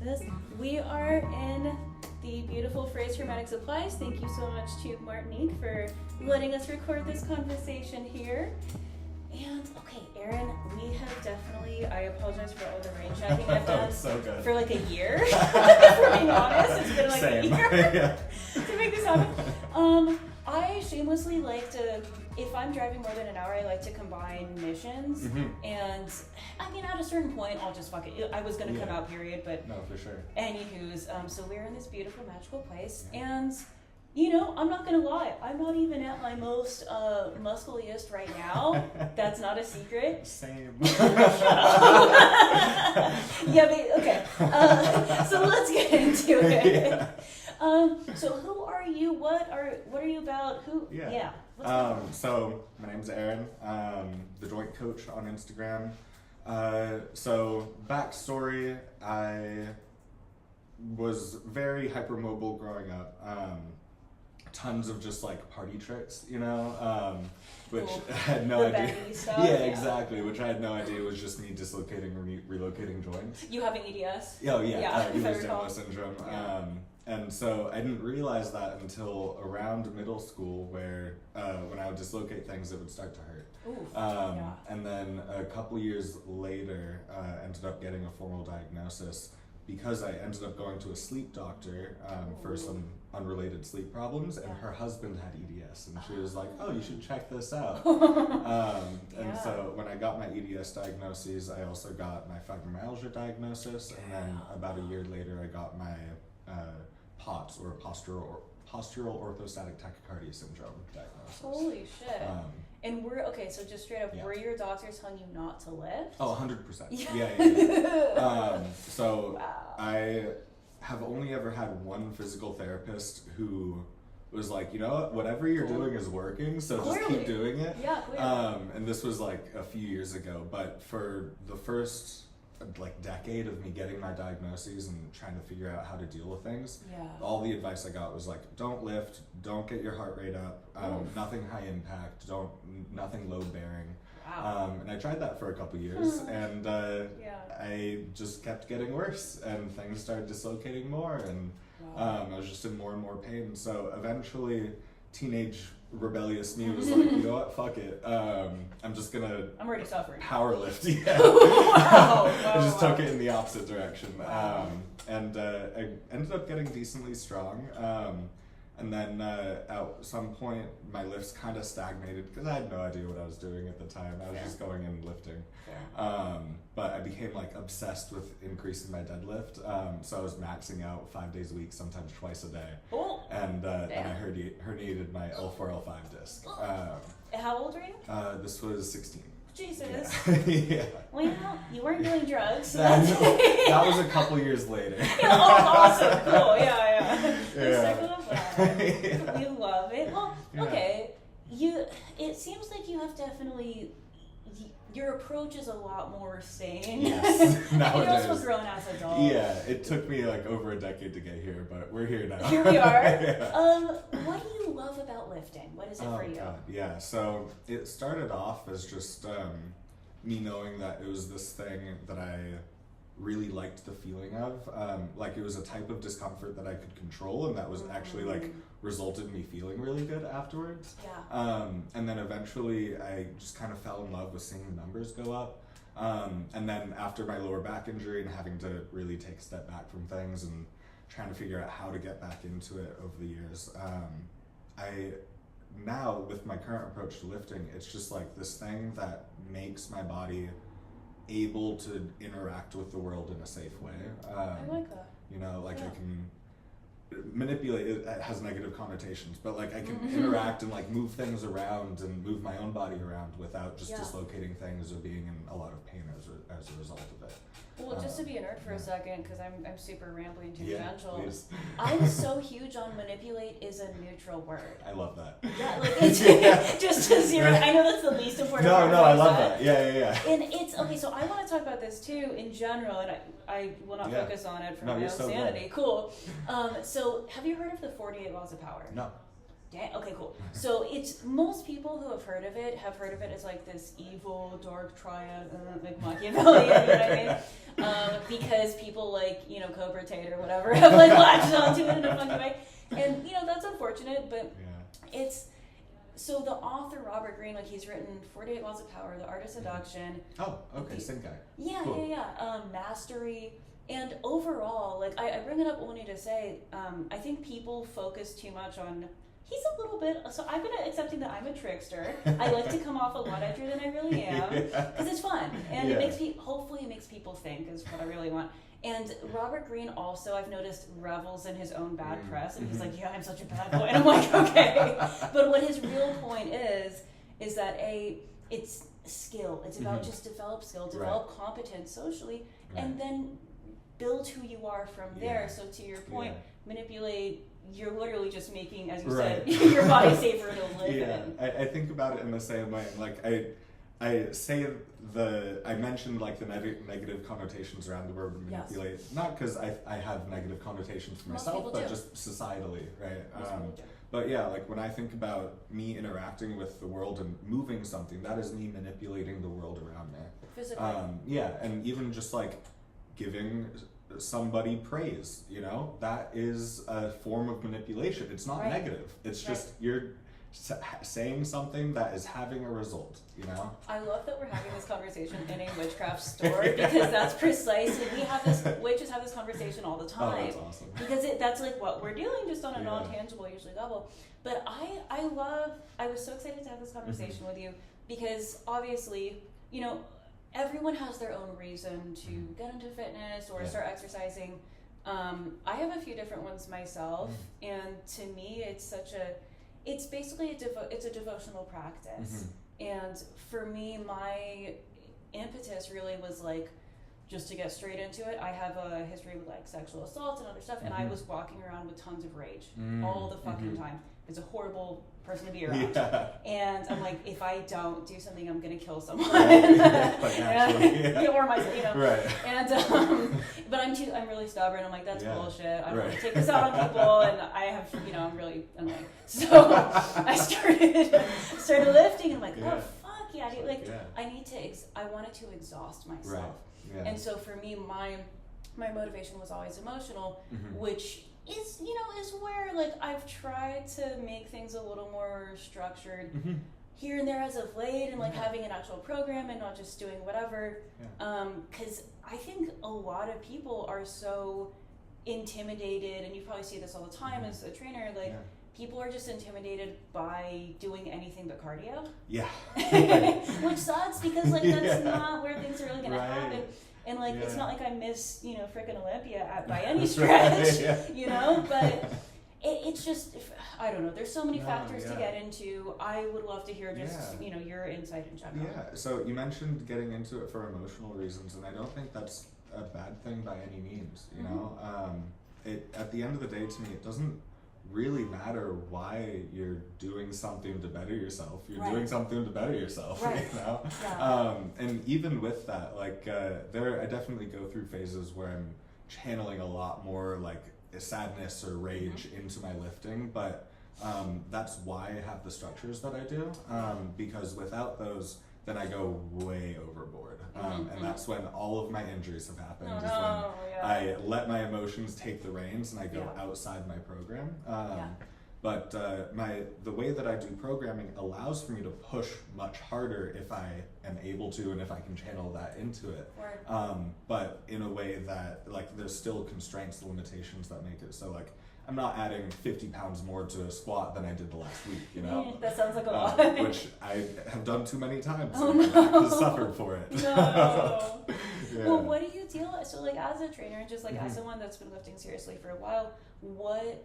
this. We are in the beautiful Phrase Hermetic Supplies. Thank you so much to Martinique for letting us record this conversation here. And okay, Aaron, we have definitely, I apologize for all the rain chatting I've done so good. for like a year. For being honest, it's been like Same. a year Yeah. to make this happen. I shamelessly like to, if I'm driving more than an hour, I like to combine missions. Mm-hmm. And I mean, at a certain point, I'll just fuck it. I was gonna come out, period, but no, for sure. Anywho's, so we're in this beautiful, magical place, and you know, I'm not gonna lie, I'm not even at my most muscliest right now. That's not a secret. Same. Yeah, but okay. So let's get into it. Yeah. So who are you? What are you about? Who? Yeah. So my name's Aaron. The Joint Coach on Instagram. So backstory: I was very hypermobile growing up. Tons of just like party tricks, you know, which Cool. I had no The idea. bendy stuff, Yeah, yeah. exactly. Which I had no idea was just me dislocating or relocating joints. You having EDS? Oh yeah, if I Ehlers-Danlos recall. syndrome. Yeah. And so I didn't realize that until around middle school, where when I would dislocate things, it would start to hurt. Ooh, And then a couple years later, ended up getting a formal diagnosis because I ended up going to a sleep doctor for some unrelated sleep problems, and her husband had EDS, and she was like, "Oh, you should check this out." And so when I got my EDS diagnoses, I also got my fibromyalgia diagnosis, and then about a year later, I got my POTS, or postural orthostatic tachycardia syndrome diagnosis. Holy shit. And so just straight up, Yeah. were your doctors telling you not to lift? Oh, 100%. Yeah. So Wow. I have only ever had one physical therapist who was like, you know what, whatever you're doing is working, so just Clearly. keep doing it. Yeah, clearly. And this was like a few years ago, but for the first like decade of me getting my diagnoses and trying to figure out how to deal with things, all the advice I got was like, don't lift, don't get your heart rate up, nothing high impact, nothing load bearing. Wow. And I tried that for a couple years, and I just kept getting worse, and things started dislocating more, and I was just in more and more pain. So eventually, teenage rebellious me was like, you know what, fuck it. I'm just gonna. I'm already suffering. Power lift, yeah. I just took it in the opposite direction, and I ended up getting decently strong. And then at some point, my lifts kind of stagnated because I had no idea what I was doing at the time. I was just going and lifting. But I became like obsessed with increasing my deadlift. So I was maxing out 5 days a week, sometimes twice a day. And I herniated my L4, L5 disc. How old are you? This was 16. Jesus. Yeah. Well, you weren't doing drugs. So That was a couple years later. Awesome. Cool. Yeah. The Yeah. circle of life. Yeah. We love it. Well, Yeah. okay. It seems like you have definitely. Your approach is a lot more sane. Yes, You're nowadays. also grown as adults. Yeah, it took me like over a decade to get here, but we're here now. Here we are. Yeah. What do you love about lifting? What is it for you? God. Yeah, so it started off as just me knowing that it was this thing that I really liked the feeling of. Like it was a type of discomfort that I could control, and that was actually like resulted in me feeling really good afterwards. Yeah. And then eventually I just kind of fell in love with seeing the numbers go up. And then after my lower back injury and having to really take a step back from things and trying to figure out how to get back into it over the years, now with my current approach to lifting, it's just like this thing that makes my body able to interact with the world in a safe way. I like that. You know, like I can manipulate, it has negative connotations, but like I can interact and like move things around and move my own body around without just dislocating things or being in a lot of pain as a result of it. Well, just to be a nerd for a second, because I'm super rambling tangential. Please. I'm so huge on manipulate is a neutral word. I love that. Yeah, like it's just to zero. I know that's the least important part. No, I love that. Yeah. And it's okay. So I want to talk about this too in general, and I will not focus on it for my own sanity. Cool. So have you heard of the 48 Laws of Power? No. Okay, cool. So it's most people who have heard of it as like this evil dark triad, like Machiavellian, you know what I mean? Because people like, you know, Cobra Tate or whatever have like latched onto it in a funny way, and you know that's unfortunate, but it's. So the author Robert Greene, like he's written 48 Laws of Power, The Art of Seduction. Oh, okay, same guy. Yeah, cool. Mastery. And overall, like I bring it up only to say, I think people focus too much on, he's a little bit, so I'm gonna accepting that I'm a trickster. I like to come off a lot edgier than I really am, because it's fun. And it makes hopefully it makes people think is what I really want. And Robert Greene also, I've noticed, revels in his own bad press, and he's like, yeah, I'm such a bad boy. And I'm like, okay. But what his real point is that it's skill. It's about just develop skill, develop competence socially, and then build who you are from there. So to your point, manipulate, you're literally just making, as you said, your body safer to live in. I think about it in the same way. Like I say I mentioned like the negative connotations around the word manipulate, not because I have negative connotations for myself, but just societally, right? But yeah, like when I think about me interacting with the world and moving something, that is me manipulating the world around me. Physically. And even just like giving somebody praise, you know, that is a form of manipulation. It's not negative. It's just you're saying something that is having a result, you know? I love that we're having this conversation in a witchcraft store, because that's precisely, witches have this conversation all the time. Oh, that's awesome. Because that's like what we're doing, just on a non-tangible usually level. But I was so excited to have this conversation with you, because obviously, you know, everyone has their own reason to get into fitness or start exercising. I have a few different ones myself, and to me, it's basically it's a devotional practice. And for me, my impetus really was like, just to get straight into it, I have a history with like sexual assaults and other stuff, and I was walking around with tons of rage all the fucking time. It's a horrible person to be around. And I'm like, if I don't do something, I'm gonna kill someone. Or myself, you know. Right. And but I'm really stubborn. I'm like, that's bullshit. I don't want to take this out on people, and I have, you know, I'm really annoying. So I started lifting, and I'm like, oh fuck yeah, dude. Like I wanted to exhaust myself. And so for me, my motivation was always emotional, which is where like I've tried to make things a little more structured here and there as of late, and like having an actual program and not just doing whatever. Because I think a lot of people are so intimidated, and you probably see this all the time as a trainer, like people are just intimidated by doing anything but cardio. Which sucks, because like that's not where things are really gonna happen. And like it's not like I miss, you know, frickin' Olympia by any stretch, you know, but it's just, I don't know, there's so many factors to get into. I would love to hear just, you know, your insight in general. So you mentioned getting into it for emotional reasons, and I don't think that's a bad thing by any means, you know. At the end of the day, to me, it doesn't really matter why you're doing something to better yourself. You're doing something to better yourself, you know? And even with that, like, I definitely go through phases where I'm channeling a lot more, like, sadness or rage into my lifting, but that's why I have the structures that I do, because without those, then I go way overboard. And that's when all of my injuries have happened, is when I let my emotions take the reins and I go outside my program. But the way that I do programming allows for me to push much harder if I am able to, and if I can channel that into it. But in a way that, like, there's still constraints, limitations that make it so, like, I'm not adding 50 pounds more to a squat than I did the last week, you know? That sounds like a lot. Which I have done too many times. And I've suffered for it. No. Well, what do you deal with? So, like, as a trainer, just like as someone that's been lifting seriously for a while, what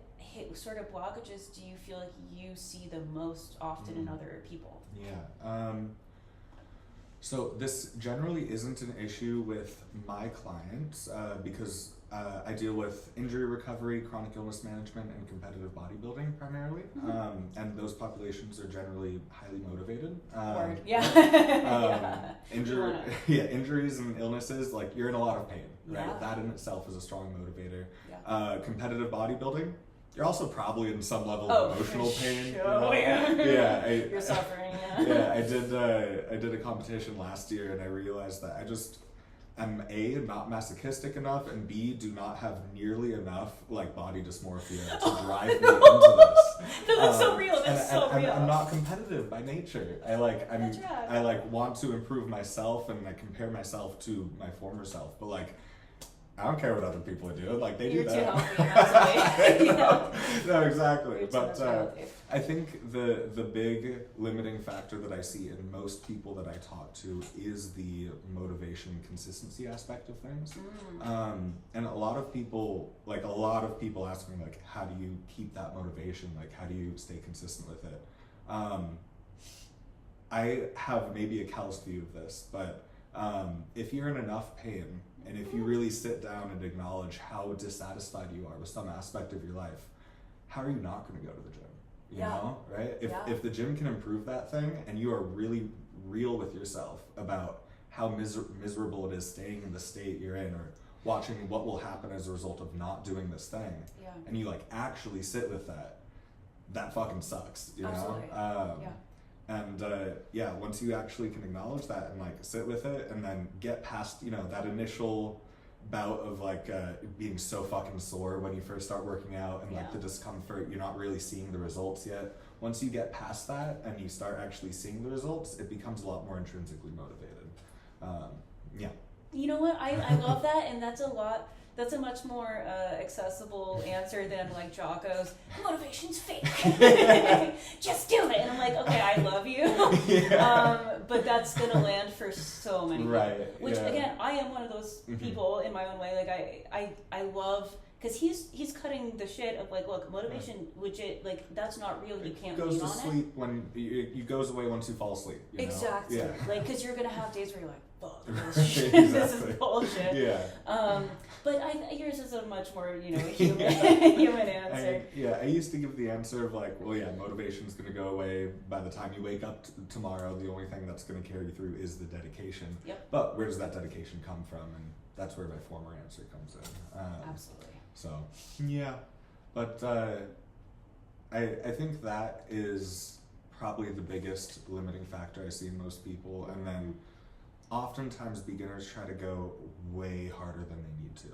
sort of blockages do you feel like you see the most often in other people? So this generally isn't an issue with my clients, because I deal with injury recovery, chronic illness management, and competitive bodybuilding primarily. And those populations are generally highly motivated. Injuries and illnesses, like, you're in a lot of pain, right? That in itself is a strong motivator. Competitive bodybuilding, you're also probably in some level Oh, of emotional pain. sure. Yeah, You're suffering. yeah, I did a competition last year, and I realized that I'm A, not masochistic enough, and B, do not have nearly enough like body dysmorphia to drive me into this. No, that's so real. That's so real. I'm not competitive by nature. I That's rad. want to improve myself, and I compare myself to my former self. But like, I don't care what other people are doing. Like they You're do too that. healthy, yeah. No, exactly. You're too But much healthy. I think the big limiting factor that I see in most people that I talk to is the motivation consistency aspect of things. And a lot of people ask me like, how do you keep that motivation? Like, how do you stay consistent with it? I have maybe a callous view of this, but if you're in enough pain, and if you really sit down and acknowledge how dissatisfied you are with some aspect of your life, how are you not going to go to the gym? You know, right? If the gym can improve that thing, and you are really real with yourself about how miserable it is staying in the state you're in, or watching what will happen as a result of not doing this thing, and you like actually sit with that fucking sucks, you Absolutely. know? And once you actually can acknowledge that and like sit with it, and then get past, you know, that initial bout of like being so fucking sore when you first start working out, and like the discomfort, you're not really seeing the results yet. Once you get past that and you start actually seeing the results, it becomes a lot more intrinsically motivated. You know what? I love that, and that's a much more accessible answer than like Jocko's motivation's fake. Just do it. And I'm like, okay, I love you. But that's gonna land for so many people. Right. Which again, I am one of those people in my own way. Like I love, because he's cutting the shit of like, look, motivation legit, like that's not real. You can't goes lean to on sleep when you goes away once you fall asleep. You know? Exactly. Yeah. Like, because you're gonna have days where you're like, fuck this Right, shit. exactly. This is bullshit. Yeah. But yours is a much more, human answer. I used to give the answer of like, well, yeah, motivation's going to go away by the time you wake up tomorrow. The only thing that's going to carry you through is the dedication. Yep. But where does that dedication come from? And that's where my former answer comes in. Absolutely. So, yeah. But I think that is probably the biggest limiting factor I see in most people. And then oftentimes beginners try to go way harder than they need to.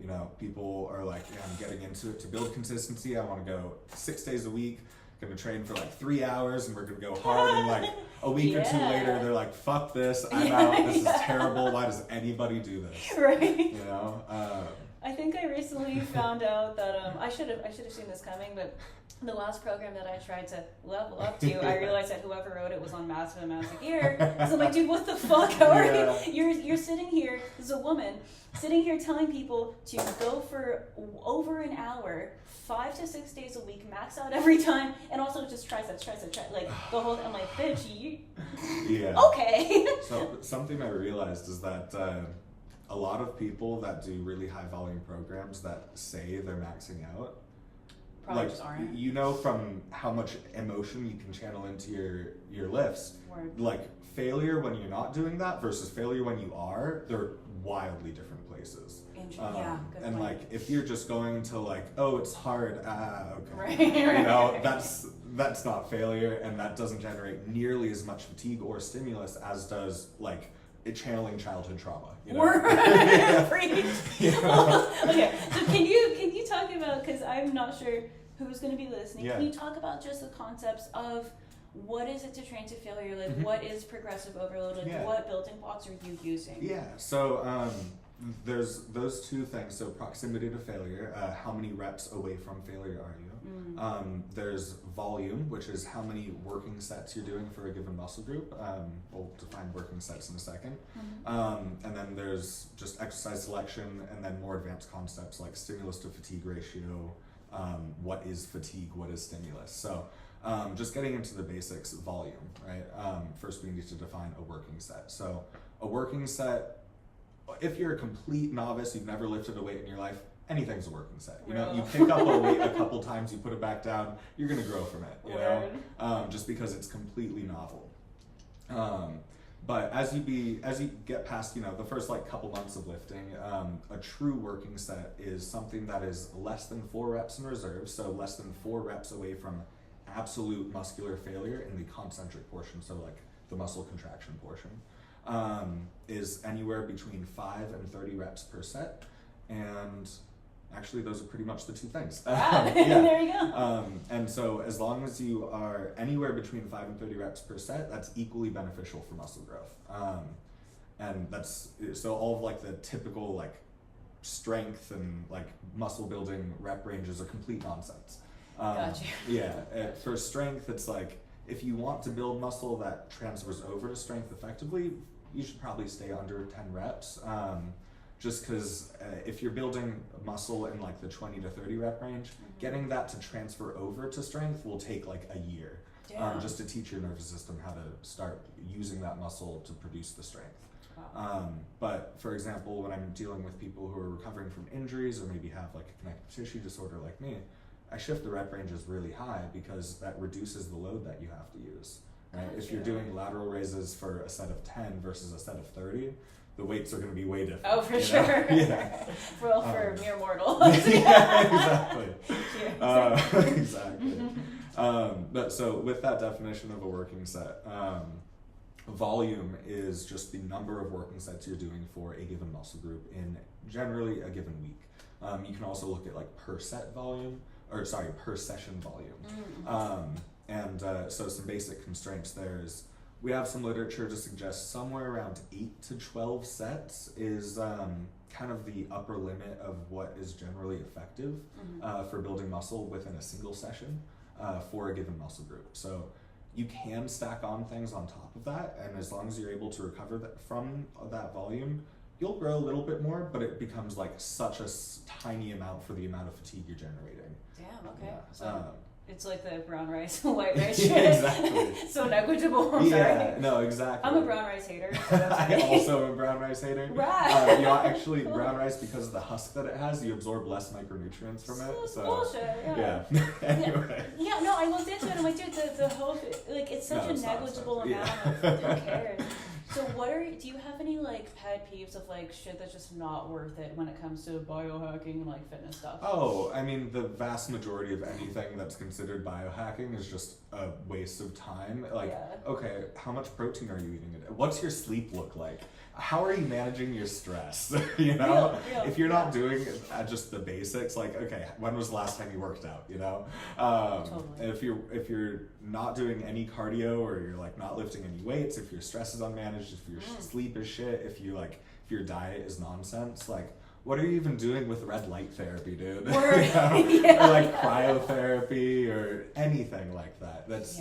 You know, people are like, yeah, I'm getting into it to build consistency. I want to go 6 days a week, going to train for like 3 hours, and we're going to go hard. And like a week or two later, they're like, fuck this, I'm out, this is terrible. Why does anybody do this? Right. You know? I think I recently found out that I should have seen this coming, but the last program that I tried to level up to, I realized that whoever wrote it was on massive amounts of gear. So I'm like, dude, what the fuck? How are you? You're sitting here, this is a woman, sitting here telling people to go for over an hour, 5 to 6 days a week, max out every time, and also just triceps, like the whole. I'm like, bitch, you. Yeah. Okay. So something I realized is that a lot of people that do really high volume programs that say they're maxing out, Probably like just aren't. you know from how much emotion you can channel into your lifts. Word. Like failure when you're not doing that versus failure when you are, they're wildly different places. Yeah, good and point. like if you're just going to like, oh, it's hard, okay, Right. you know, that's not failure, and that doesn't generate nearly as much fatigue or stimulus as does like it channeling childhood trauma. You know? Preach. Well, okay, so can you talk about, because I'm not sure who's going to be listening, can you talk about just the concepts of what is it to train to failure? Like, what is progressive overload? Like, what building blocks are you using? Yeah, so there's those two things. So proximity to failure, how many reps away from failure are you? There's volume, which is how many working sets you're doing for a given muscle group. We'll define working sets in a second. And then there's just exercise selection, and then more advanced concepts like stimulus to fatigue ratio. What is fatigue? What is stimulus? So just getting into the basics, volume, right? First we need to define a working set. So a working set, if you're a complete novice, you've never lifted a weight in your life, anything's a working set. You know, you pick up a weight a couple times, you put it back down, you're gonna grow from it, you know? Just because it's completely novel. But as you get past, the first like couple months of lifting, a true working set is something that is less than 4 reps in reserve, so less than 4 reps away from absolute muscular failure in the concentric portion, so like the muscle contraction portion, is anywhere between 5 and 30 reps per set, and actually those are pretty much the 2 things. Yeah. There you go. And so as long as you are anywhere between 5 and 30 reps per set, that's equally beneficial for muscle growth. And that's, so all of like the typical like strength and like muscle building rep ranges are complete nonsense. Gotcha. Yeah, for strength, it's like, if you want to build muscle that transfers over to strength effectively, you should probably stay under 10 reps. Just because if you're building muscle in like the 20 to 30 rep range, getting that to transfer over to strength will take like a year, just to teach your nervous system how to start using that muscle to produce the strength. Wow. But for example, when I'm dealing with people who are recovering from injuries or maybe have like a connective tissue disorder like me, I shift the rep ranges really high because that reduces the load that you have to use. Right? Gotcha. If you're doing lateral raises for a set of 10 versus a set of 30, the weights are going to be way different. Oh, for sure. Yeah. For mere mortals. Yeah, exactly. Yeah, Exactly. But so with that definition of a working set, volume is just the number of working sets you're doing for a given muscle group in generally a given week. You can also look at like per session volume. So some basic constraints there is, we have some literature to suggest somewhere around 8 to 12 sets is kind of the upper limit of what is generally effective for building muscle within a single session for a given muscle group. So you can stack on things on top of that, and as long as you're able to recover from that volume, you'll grow a little bit more, but it becomes like such a tiny amount for the amount of fatigue you're generating. Damn, okay. Yeah. So it's like the brown rice, white rice Yeah, shit. exactly. So negligible. I'm Yeah, sorry. no, exactly. I'm a brown rice hater. So that's I me. also am a brown rice hater. Right. Actually, brown rice, because of the husk that it has, you absorb less micronutrients from it. So bullshit. Yeah. Anyway. Yeah, no, I looked into it. I'm like, dude, the whole, like, it's such a It's not negligible expensive. amount of, who cares? So do you have any like pet peeves of like shit that's just not worth it when it comes to biohacking and like fitness stuff? Oh, I mean, the vast majority of anything that's considered biohacking is just a waste of time. Like, okay, how much protein are you eating a day? What's your sleep look like? How are you managing your stress? Real. If you're not doing just the basics, like, okay, when was the last time you worked out? Totally. If you're not doing any cardio, or you're like not lifting any weights, if your stress is unmanaged, if your sleep is shit, if your diet is nonsense, like, what are you even doing with red light therapy, dude? Or like cryotherapy or anything like that. That's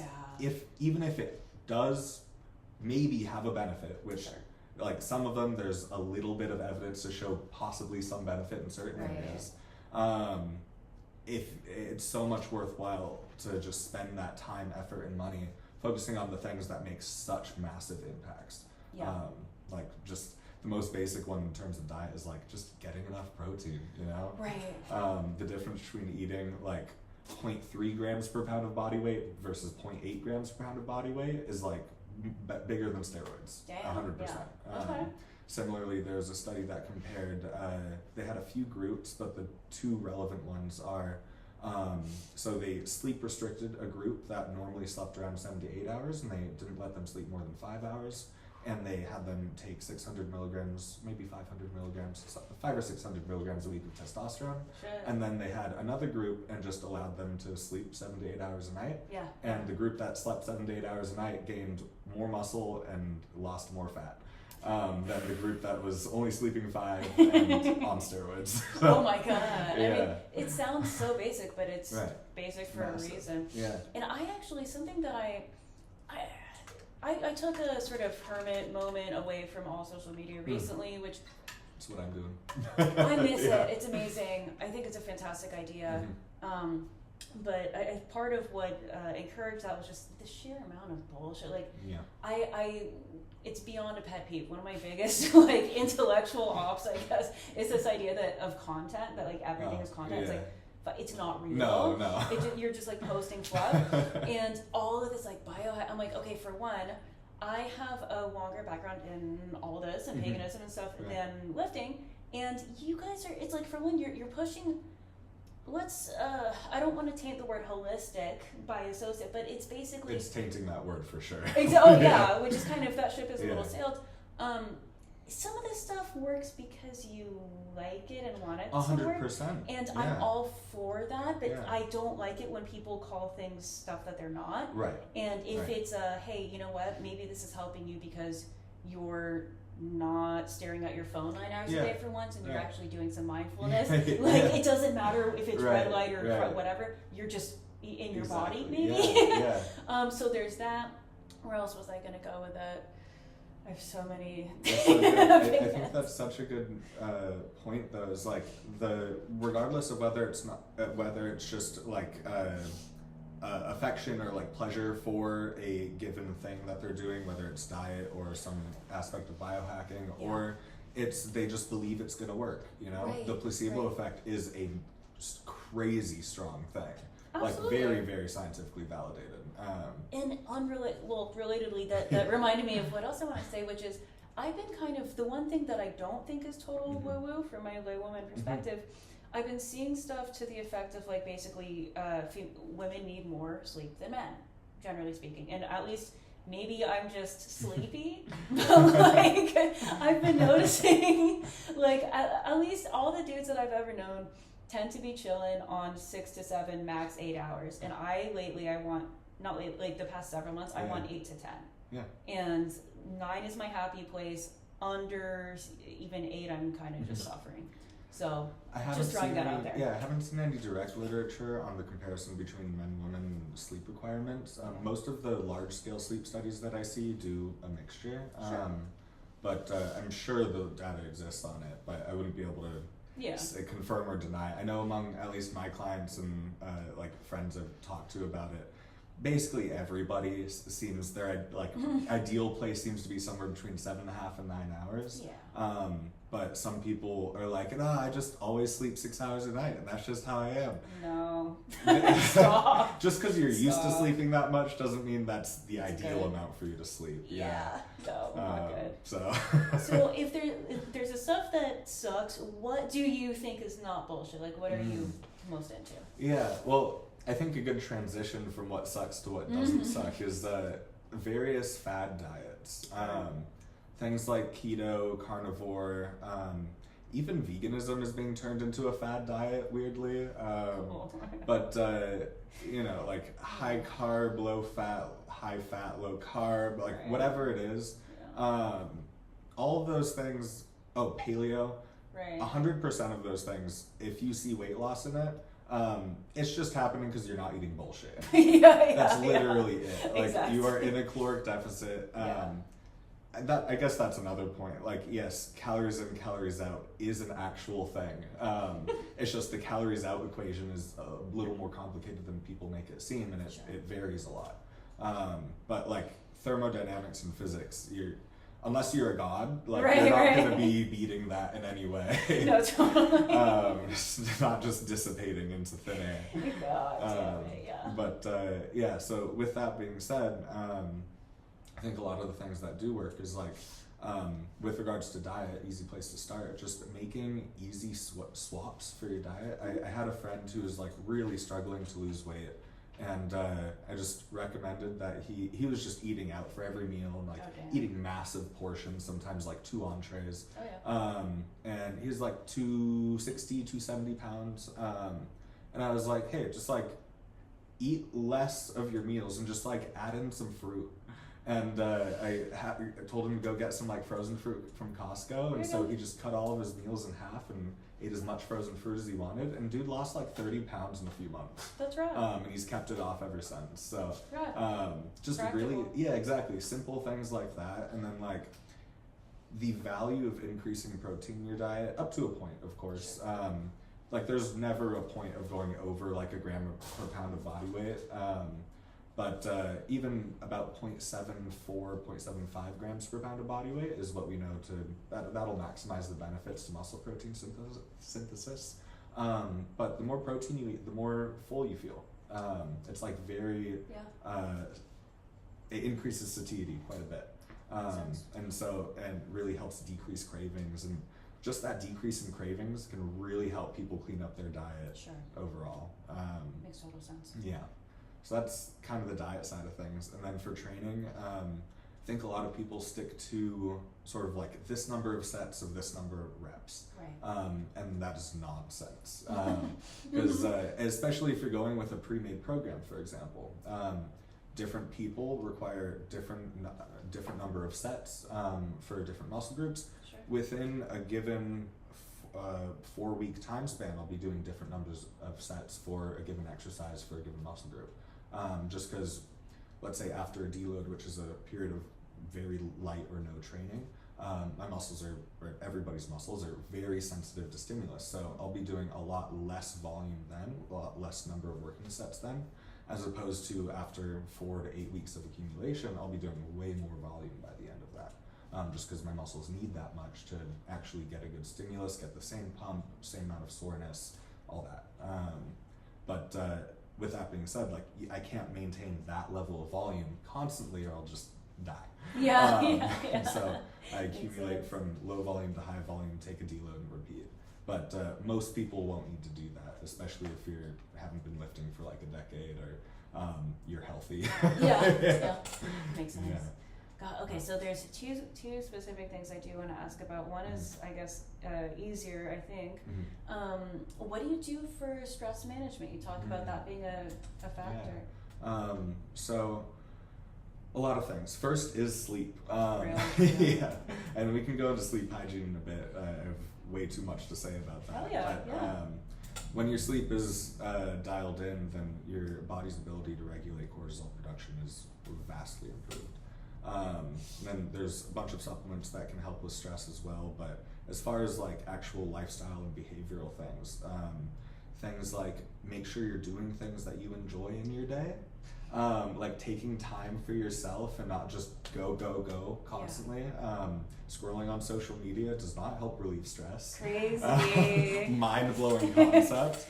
even if it does maybe have a benefit, which like some of them there's a little bit of evidence to show possibly some benefit in certain areas. If it's so much worthwhile to just spend that time, effort, and money focusing on the things that make such massive impacts. Like just the most basic one in terms of diet is like just getting enough protein, the difference between eating like 0.3 grams per pound of body weight versus 0.8 grams per pound of body weight is like bigger than steroids. 100%. Similarly, there's a study that compared, they had a few groups, but the 2 relevant ones are, so they sleep restricted a group that normally slept around 7 to 8 hours, and they didn't let them sleep more than 5 hours, and they had them take 600 milligrams, maybe 500 milligrams, 500 or 600 milligrams a week of testosterone. And then they had another group and just allowed them to sleep 7 to 8 hours a night. And the group that slept 7 to 8 hours a night gained more muscle and lost more fat than the group that was only sleeping 5 and on steroids. Oh my god. I mean, it sounds so basic, but it's basic for a reason. And I actually, something that I took a sort of hermit moment away from all social media recently, which that's what I'm doing. I miss it. It's amazing. I think it's a fantastic idea. But I part of what encouraged that was just the sheer amount of bullshit. Like, it's beyond a pet peeve. One of my biggest like intellectual ops, I guess, is this idea that of content, that like everything is content. It's like, but it's not real. No. You're just like posting fluff, and all of this like biohack. I'm like, okay, for one, I have a longer background in all this and paganism and stuff than lifting, and you guys are, it's like, for one, you're pushing, I don't want to taint the word holistic by associate, but it's basically, it's tainting that word for sure. Which is kind of, that ship is a little sailed. Some of this stuff works because you like it and want it to work. 100%. And I'm all for that, but I don't like it when people call things stuff that they're not. Right. And if it's hey, you know what, maybe this is helping you because you're not staring at your phone 9 hours a day for once, and you're actually doing some mindfulness. It doesn't matter if it's red light or whatever, you're just in your body, maybe. So there's that. Where else was I going to go with it? I have so many. I think that's such a good point, though. Is like regardless of whether it's just like affection or like pleasure for a given thing that they're doing, whether it's diet or some aspect of biohacking, or they just believe it's going to work. You know, the placebo effect is a crazy strong thing. Absolutely. Like very, very scientifically validated. And relatedly, that reminded me of what else I want to say, which is I've been kind of, the one thing that I don't think is total woo-woo from my laywoman perspective, I've been seeing stuff to the effect of like basically women need more sleep than men, generally speaking. And at least maybe I'm just sleepy, but like I've been noticing like at least all the dudes that I've ever known tend to be chilling on 6 to 7, max 8 hours. And like the past several months, I want 8 to 10. Yeah. And 9 is my happy place. Under even 8, I'm kind of just suffering. So just throwing that out there. Yeah, I haven't seen any direct literature on the comparison between men and women sleep requirements. Most of the large-scale sleep studies that I see do a mixture. But I'm sure the data exists on it, but I wouldn't be able to confirm or deny. I know among at least my clients and like friends I've talked to about it, basically everybody seems their like ideal place seems to be somewhere between 7.5 and 9 hours. But some people are like, I just always sleep 6 hours a night, and that's just how I am. No. Stop. Just because you're used to sleeping that much doesn't mean that's the ideal amount for you to sleep. No, not good. So if there's a stuff that sucks, what do you think is not bullshit? Like, what are you most into? Yeah, well, I think a good transition from what sucks to what doesn't suck is various fad diets. Things like keto, carnivore, even veganism is being turned into a fad diet, weirdly. But, like high carb, low fat, high fat, low carb, like whatever it is. All of those things, paleo, 100% of those things, if you see weight loss in it, it's just happening because you're not eating bullshit. That's literally it. Like you are in a caloric deficit. I guess that's another point. Like, yes, calories in, calories out is an actual thing. It's just the calories out equation is a little more complicated than people make it seem, and it varies a lot. But like thermodynamics and physics, unless you're a god, like you're not going to be beating that in any way. No, totally. It's not just dissipating into thin air. God damn it, But so with that being said, I think a lot of the things that do work is like, with regards to diet, easy place to start, just making easy swaps for your diet. I had a friend who was like really struggling to lose weight, and I just recommended that he was just eating out for every meal and like eating massive portions, sometimes like 2 entrees. And he's like 260, 270 pounds. And I was like, hey, just like eat less of your meals and just like add in some fruit. And I told him to go get some like frozen fruit from Costco, and so he just cut all of his meals in half and ate as much frozen fruit as he wanted, and dude lost like 30 pounds in a few months. That's right. And he's kept it off ever since. So just practical. Really, exactly, simple things like that, and then like the value of increasing protein in your diet up to a point, of course. Like there's never a point of going over like a gram per pound of body weight. But even about 0.74, 0.75 grams per pound of body weight is what we know that'll maximize the benefits to muscle protein synthesis. But the more protein you eat, the more full you feel. It's like very it increases satiety quite a bit. And really helps decrease cravings, and just that decrease in cravings can really help people clean up their diet overall. Makes total sense. Yeah. So that's kind of the diet side of things. And then for training, I think a lot of people stick to sort of like this number of sets of this number of reps. Right. And that is nonsense. Because especially if you're going with a pre-made program, for example, different people require different number of sets for different muscle groups. Sure. Within a given 4-week time span, I'll be doing different numbers of sets for a given exercise for a given muscle group. Just because, let's say after a deload, which is a period of very light or no training, my muscles or everybody's muscles are very sensitive to stimulus. So I'll be doing a lot less volume then, a lot less number of working sets then, as opposed to after 4 to 8 weeks of accumulation, I'll be doing way more volume by the end of that. Just because my muscles need that much to actually get a good stimulus, get the same pump, same amount of soreness, all that. But with that being said, like I can't maintain that level of volume constantly or I'll just die. Yeah. So I accumulate from low volume to high volume, take a deload and repeat. But most people won't need to do that, especially if you haven't been lifting for like a decade or you're healthy. Yeah. Makes sense. Yeah. God, okay, so there's two specific things I do want to ask about. One is, I guess, easier, I think. What do you do for stress management? You talk about that being a factor. Yeah. So a lot of things. First is sleep. Really? Yeah, and we can go into sleep hygiene in a bit. I have way too much to say about that. Oh yeah, but, when your sleep is dialed in, then your body's ability to regulate cortisol production is vastly improved. Then there's a bunch of supplements that can help with stress as well, but as far as like actual lifestyle and behavioral things, things like make sure you're doing things that you enjoy in your day, like taking time for yourself and not just go constantly. Scrolling on social media does not help relieve stress. Crazy. Mind-blowing concept.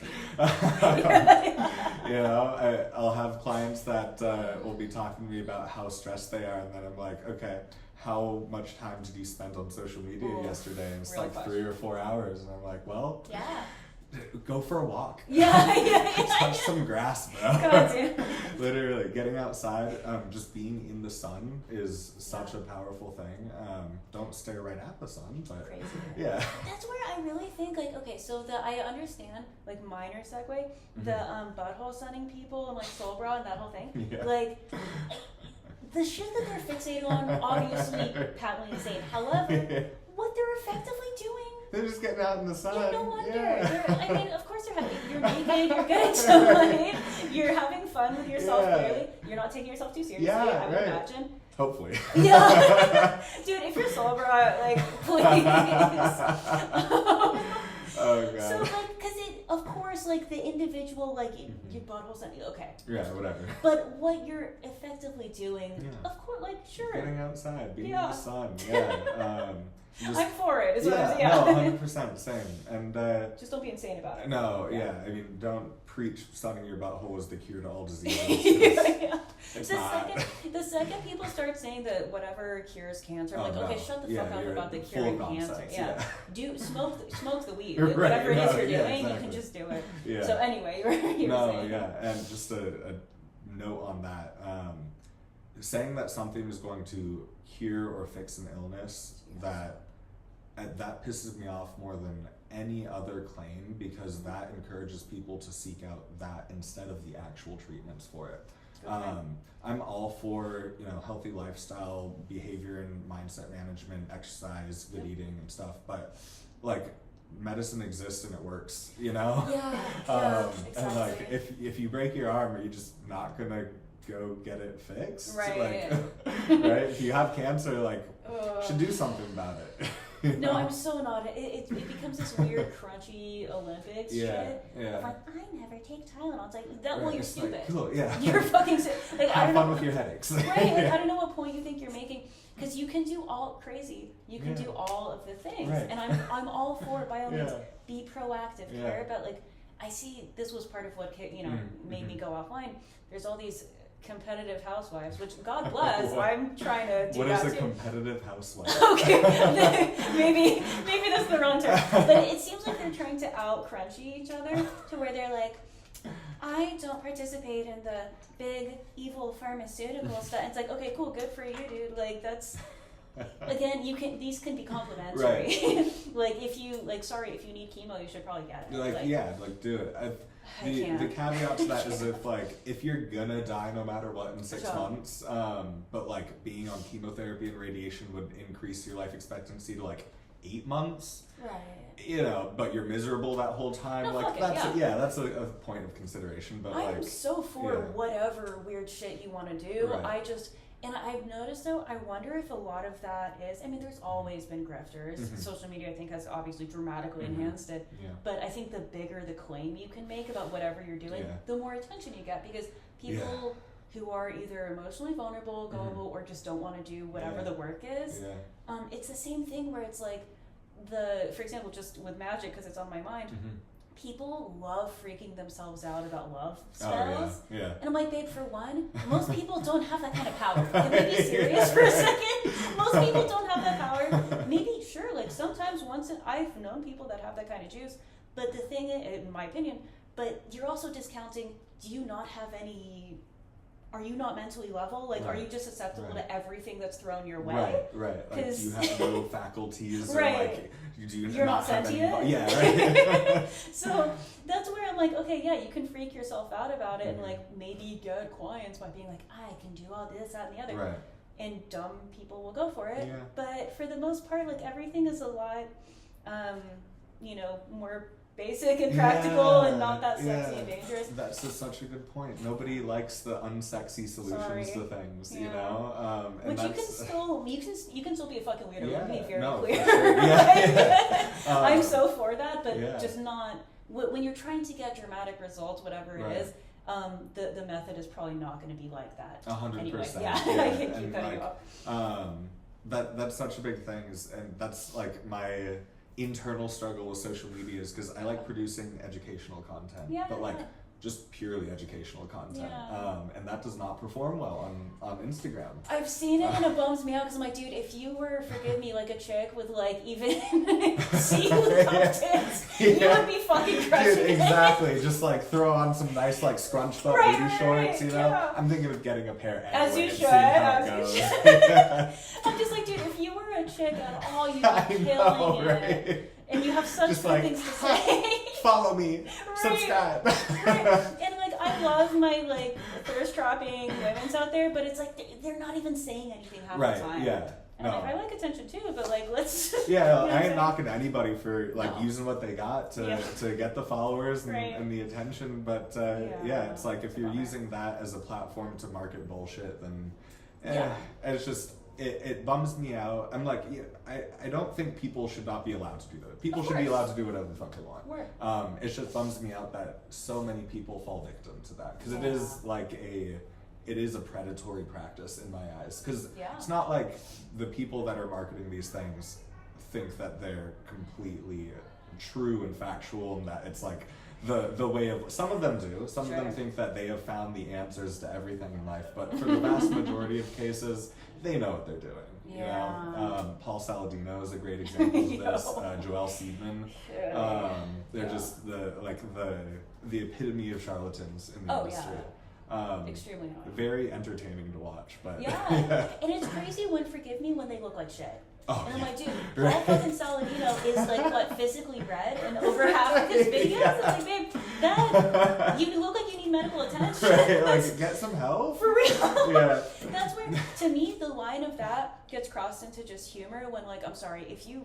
You know, I'll have clients that will be talking to me about how stressed they are, and then I'm like, okay, how much time did you spend on social media yesterday? And it's like 3 or 4 hours, and I'm like, well, go for a walk. Touch some grass, bro. God, dude. Literally, getting outside, just being in the sun is such a powerful thing. Don't stare right at the sun, but crazy. Yeah. That's where I really think, like, okay, so I understand, like, minor segue, the butthole sunning people and like soul bra and that whole thing. Yeah. Like, the shit that they're fixated on, obviously patently insane. However, what they're effectively doing, they're just getting out in the sun. yeah, no wonder. Yeah. I mean, of course you're naked, you're getting sunlight, you're having fun with yourself, clearly. You're not taking yourself too seriously, I would imagine. Hopefully. Yeah. Dude, if you're sober, like, please. Oh, God. So, like, because of course, like, the individual, like, your butthole's not, okay. Yeah, whatever. But what you're effectively doing, of course, like, sure. Getting outside, being in the sun, I'm for it, is what I'm saying. No, 100% same. And just don't be insane about it. No, I mean, don't preach sunning your butthole is the cure to all diseases. It's not. The second people start saying that whatever cures cancer, I'm like, okay, shut the fuck up about the curing cancer. Do smoke the weed. Right, whatever it is you're doing, exactly. you can just do it. Yeah. So anyway, you were saying. And just a note on that. Saying that something is going to cure or fix an illness, that pisses me off more than any other claim, because that encourages people to seek out that instead of the actual treatments for it. I'm all for healthy lifestyle, behavior and mindset management, exercise, good eating and stuff, but like medicine exists and it works, exactly. And like if you break your arm, are you just not gonna go get it fixed? Right. Like, right? If you have cancer, like should do something about it. No, I'm so not. It becomes this weird crunchy Olympics shit. Yeah. I'm like, I never take Tylenol. It's like, well, you're stupid. Like, cool, yeah. You're fucking like, have fun with your headaches. Right? Like, I don't know what point you think you're making, because you can do all crazy. You can do all of the things, and I'm all for it by all means. Be proactive. Care about, like, I see this was part of what made me go offline. There's all these competitive housewives, which God bless, I'm trying to do what that is a too. competitive housewife? Okay, maybe that's the wrong term. But it seems like they're trying to out-crunchy each other to where they're like, I don't participate in the big evil pharmaceutical stuff. It's like, okay, cool, good for you, dude. Like that's again, these can be complementary. Right. Like if you sorry, if you need chemo, you should probably get it. Like do it. The caveat to that is if you're gonna die no matter what in 6 months, but like being on chemotherapy and radiation would increase your life expectancy to like 8 months. Right. You know, but you're miserable that whole time. No, like that's a point of consideration. But I'm so for whatever weird shit you want to do. Right. And I've noticed though, I wonder if a lot of that is, I mean, there's always been grifters. Mm-hmm. Social media, I think, has obviously dramatically enhanced it. Yeah. But I think the bigger the claim you can make about whatever you're doing, the more attention you get, because people who are either emotionally vulnerable, gullible, or just don't want to do whatever the work is, it's the same thing where it's like, for example, just with magic, because it's on my mind, people love freaking themselves out about love spells. Oh, yeah. And I'm like, babe, for one, most people don't have that kind of power. Can we be serious for a second? Most people don't have that power. Maybe, sure, like sometimes I've known people that have that kind of juice, but the thing is, in my opinion, but you're also discounting, are you not mentally level? Like, are you just susceptible to everything that's thrown your way? Right. Like, you have no faculties, right. Or like, you're not sentient? Right. So that's where I'm like, okay, yeah, you can freak yourself out about it and like maybe get clients by being like, I can do all this, that, and the other. Right. And dumb people will go for it. Yeah. But for the most part, like everything is a lot, more basic and practical and not that sexy and dangerous. That's just such a good point. Nobody likes the unsexy solutions to things, you know. And which you can still be a fucking weirdo. Let me be very clear. For sure. Yeah. I'm so for that, but just not when you're trying to get dramatic results, whatever it is. The method is probably not going to be like that. 100%. Anyway, I can keep cutting you off. That's such a big thing, and that's like my internal struggle with social media is because I like producing educational content, but like just purely educational content, and that does not perform well on Instagram. I've seen it and it bums me out because I'm like, dude, if you were, forgive me, like a chick with like even see-through tits, you would be fucking crushing it. Exactly, just like throw on some nice like scrunched up booty shorts, you know? Yeah. I'm thinking of getting a pair anyway. As you should. I'm just like, dude, if you were a chick at all, you'd be killing it. And you have such just good like, things to say. Follow me, subscribe. And like, I love my like thirst trapping women's out there, but it's like they're not even saying anything half the time. Yeah. And like, I like attention too, but like let's. Yeah, I ain't knocking anybody for like using what they got to get the followers and the attention, but it's like if you're using that as a platform to market bullshit, then it's just. It bums me out. I'm like, I don't think people should not be allowed to do that. People should be allowed to do whatever the fuck they want. It just bums me out that so many people fall victim to that. Because it is like it is a predatory practice in my eyes. Because it's not like the people that are marketing these things think that they're completely true and factual and that it's like the way of, some of them do. Some of them think that they have found the answers to everything in life. But for the vast majority of cases, they know what they're doing. You know, Paul Saladino is a great example of this. Joelle Seedman. They're just the epitome of charlatans in the industry. Extremely annoying. Very entertaining to watch, but and it's crazy when they look like shit. And I'm like, dude, Paul fucking Saladino is like what, physically red and over half of his videos? It's like, babe, that you look like you need medical attention. Right, like get some help. For real. Yeah. That's where, to me, the line of that gets crossed into just humor when, like, I'm sorry, if you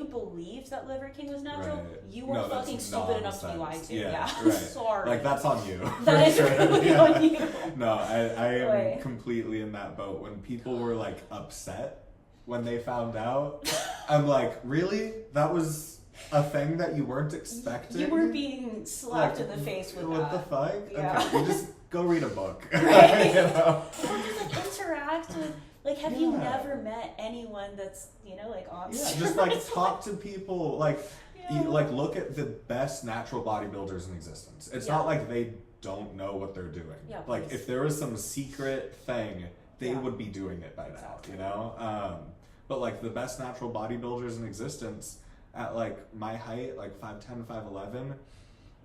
believed that Liver King was natural, you were fucking stupid enough to be lied to. Right. Sorry. Like, that's on you. That is really on you. No, I am completely in that boat. When people were, like, upset when they found out, I'm like, really? That was a thing that you weren't expecting? You were being slapped in the face with that. What the fuck? Yeah. Okay, you just go read a book. Right? You know? Or just, like, interact with, like, have you never met anyone that's, like, on just, like, talk to people, like, Like, look at the best natural bodybuilders in existence. It's not like they don't know what they're doing. Yeah, like, if there was some secret thing, they would be doing it by now, you know? But, like, the best natural bodybuilders in existence at, like, my height, like 5'10", 5'11",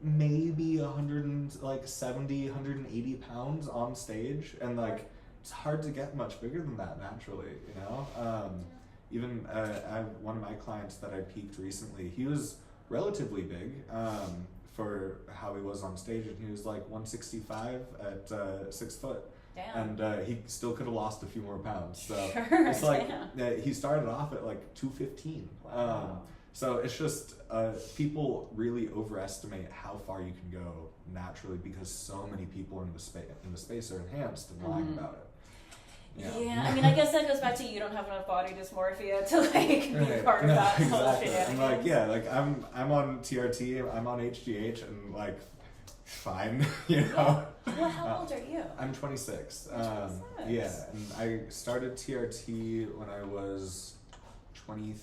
maybe 170, 180 pounds on stage. And, like, it's hard to get much bigger than that naturally, you know? Even one of my clients that I peaked recently, he was relatively big for how he was on stage, and he was like 165 at 6 foot. Damn. And he still could have lost a few more pounds. So sure, it's like he started off at like 215. Wow. So it's just people really overestimate how far you can go naturally because so many people in the space are enhanced and lying about it. Yeah, I mean, I guess that goes back to you don't have enough body dysmorphia to like be part of that whole shenanigans. I'm like, I'm on TRT, I'm on HGH, and like, fine, you know. Well, how old are you? I'm 26. You're 26. Yeah, and I started TRT when I was 20,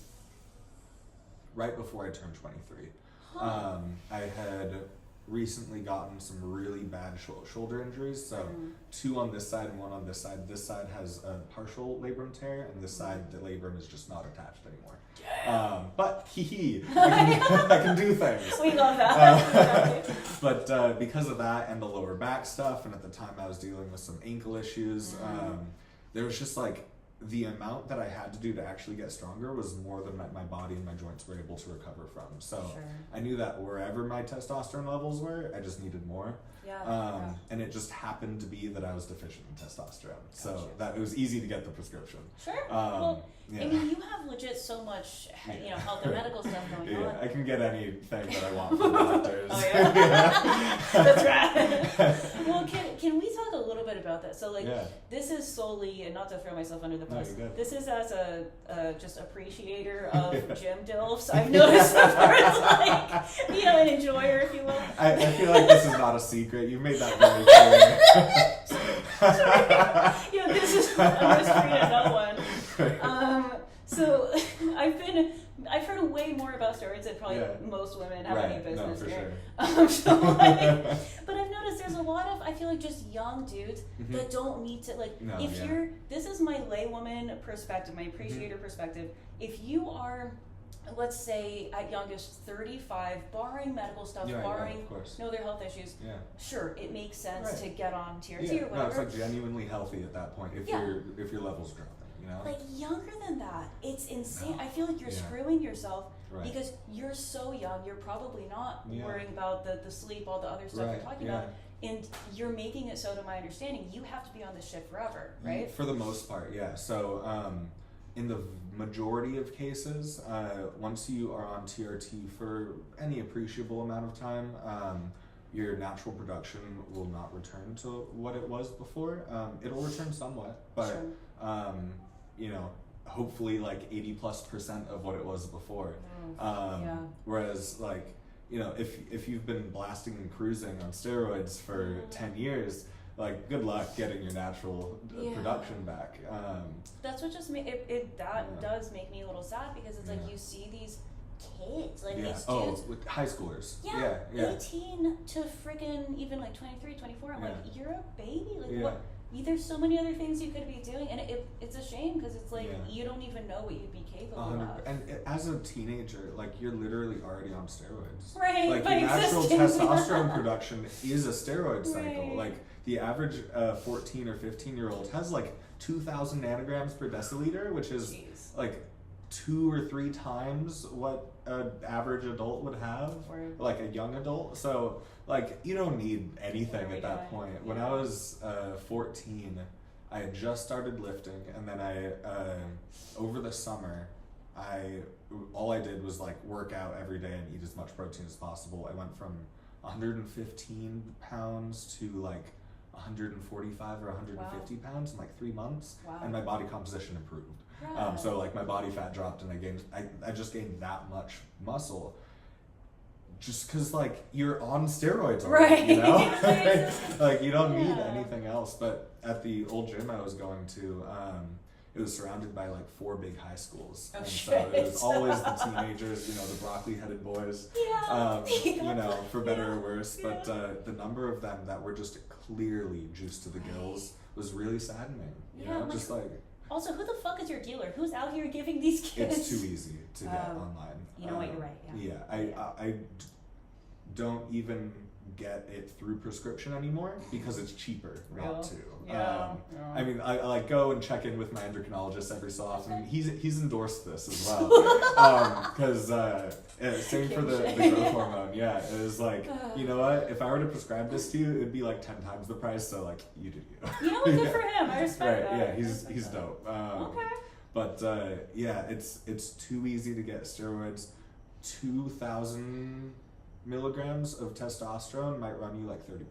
right before I turned 23. Huh. I had recently gotten some really bad shoulder injuries, so 2 on this side and 1 on this side. This side has a partial labrum tear, and this side the labrum is just not attached anymore. But I can do things. We love that. But because of that and the lower back stuff, and at the time I was dealing with some ankle issues, there was just like the amount that I had to do to actually get stronger was more than my body and my joints were able to recover from. So I knew that wherever my testosterone levels were, I just needed more. And it just happened to be that I was deficient in testosterone. So that it was easy to get the prescription. Sure. Well, I mean, you have legit so much, you know, health and medical stuff going on. I can get anything that I want from doctors. That's right. Well, can we talk a little bit about that? So, like, this is solely, and not to throw myself under the bus, this is as a just appreciator of gym dilfs. I've noticed as far as, like, you know, an enjoyer, if you will. I feel like this is not a secret. You've made that very clear. Sorry. You know, this is a mystery to no one. So I've heard way more about steroids than probably most women have any business here. So like, but I've noticed there's a lot of, I feel like, just young dudes that don't need to, like, this is my laywoman perspective, my appreciator perspective. If you are, let's say, at youngest 35, barring medical stuff, barring no other health issues, sure, it makes sense to get on TRT or whatever. No, it's like genuinely healthy at that point if your levels drop. You know? Like, younger than that, it's insane. I feel like you're screwing yourself because you're so young. You're probably not worrying about the sleep, all the other stuff you're talking about. And you're making it so, to my understanding, you have to be on this shit forever, right? For the most part, yeah. So in the majority of cases, once you are on TRT for any appreciable amount of time, your natural production will not return to what it was before. It'll return somewhat, but you know, hopefully like 80+% of what it was before. Whereas, like, you know, if you've been blasting and cruising on steroids for 10 years, like, good luck getting your natural production back. That's what just does make me a little sad, because it's like you see these kids, like these dudes, with high schoolers. 18 to friggin' even like 23, 24. I'm like, you're a baby. Like, what? There's so many other things you could be doing, and it's a shame, because it's like you don't even know what you'd be capable of. And as a teenager, like, you're literally already on steroids. Right. Like, your natural testosterone production is a steroid cycle. Like, the average 14 or 15-year-old has like 2,000 nanograms per deciliter, which is like 2 or 3 times what an average adult would have, like a young adult. So, like, you don't need anything at that point. When I was 14, I had just started lifting, and then I over the summer, all I did was like work out every day and eat as much protein as possible. I went from 115 pounds to like 145 or 150 pounds in like 3 months, and my body composition improved. So like my body fat dropped, and I just gained that much muscle, just because like you're on steroids already, you know? Like, you don't need anything else. But at the old gym I was going to, it was surrounded by like 4 big high schools. Oh, and shit. so it was always the teenagers, you know, the broccoli-headed boys, you know, for better or worse. But the number of them that were just clearly juiced to the gills was really saddening. You know, like, just like. Also, who the fuck is your dealer? Who's out here giving these kids? It's too easy to get online. You know what? You're right. Yeah. I don't even get it through prescription anymore because it's cheaper not to. I mean, I like go and check in with my endocrinologist every so often. He's endorsed this as well because same for the growth hormone. Yeah, it was like, you know what? If I were to prescribe this to you, it'd be like 10 times the price. So like, you do you. You know what? Good for him. I respect that. Yeah, he's dope. Okay. But yeah, it's too easy to get steroids. 2,000 milligrams of testosterone might run you like $30.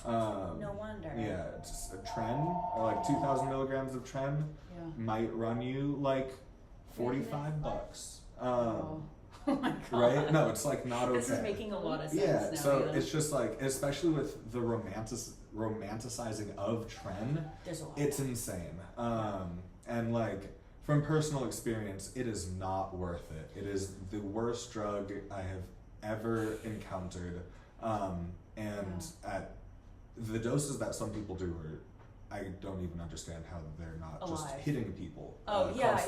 No wonder. Yeah, it's a tren, or like 2,000 milligrams of tren might run you like $45. Oh my god. Right? No, it's like not okay. This is making a lot of sense now. So yeah. it's just like, especially with the romanticizing of tren, there's a lot. It's insane. And like, from personal experience, it is not worth it. It is the worst drug I have ever encountered, and at the doses that some people do, I don't even understand how they're not just hitting people. Yeah.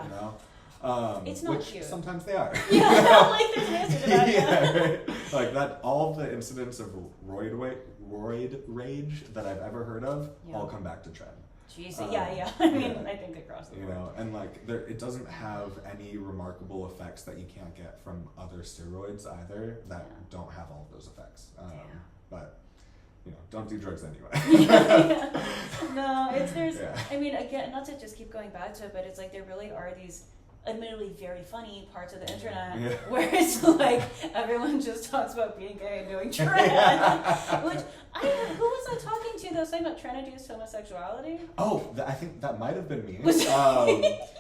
You know, it's not which cute. Sometimes they are. Yeah, like there's answers about it. Yeah, right? Like that. All the incidents of roid rage that I've ever heard of all come back to tren. Jeez, yeah. I mean, I think across the board. You know, and like it doesn't have any remarkable effects that you can't get from other steroids either that don't have all of those effects. But you know, don't do drugs anyway. No, there's. I mean, again, not to just keep going back to it, but it's like there really are these admittedly very funny parts of the internet where it's like everyone just talks about being gay and doing tren. Which who was I talking to that was saying about tren-induced homosexuality? Oh, I think that might have been me.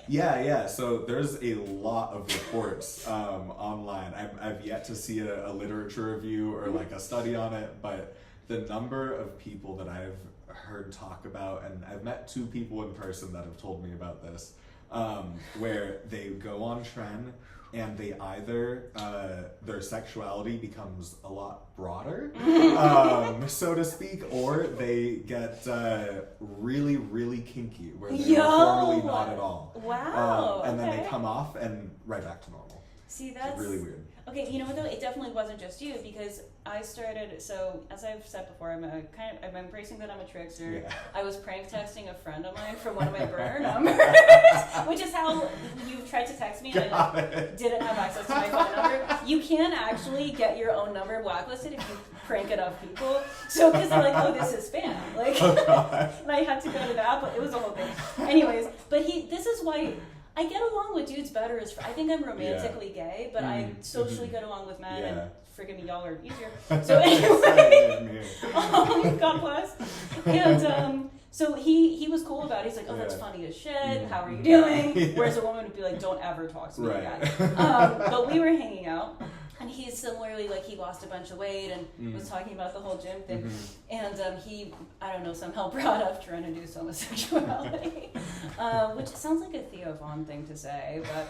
Yeah. So there's a lot of reports online. I've yet to see a literature review or like a study on it, but the number of people that I've heard talk about, and I've met 2 people in person that have told me about this. Where they go on tren and they either their sexuality becomes a lot broader, so to speak, or they get really, really kinky, where they were formerly not at all. Wow. And then they come off and right back to normal. See, that's really weird. Okay, you know what though? It definitely wasn't just you because I started. So as I've said before, I'm embracing that I'm a trickster. Yeah. I was prank texting a friend of mine from one of my burner numbers, which is how you tried to text me and I didn't have access to my phone number. You can actually get your own number blacklisted if you prank enough people. So because they're like, oh, this is spam. Like, and I had to go to that, but it was a whole thing. Anyways, but this is why. I get along with dudes better I think I'm romantically gay, but I socially get along with men, and friggin' me, y'all are easier. So anyway, God bless. And so he was cool about it. He's like, oh, that's funny as shit. How are you doing? Whereas a woman would be like, don't ever talk to me again. But we were hanging out. And he's similarly, like, he lost a bunch of weight and was talking about the whole gym thing. And he, I don't know, somehow brought up tren-induced homosexuality, which sounds like a Theo Vaughn thing to say. But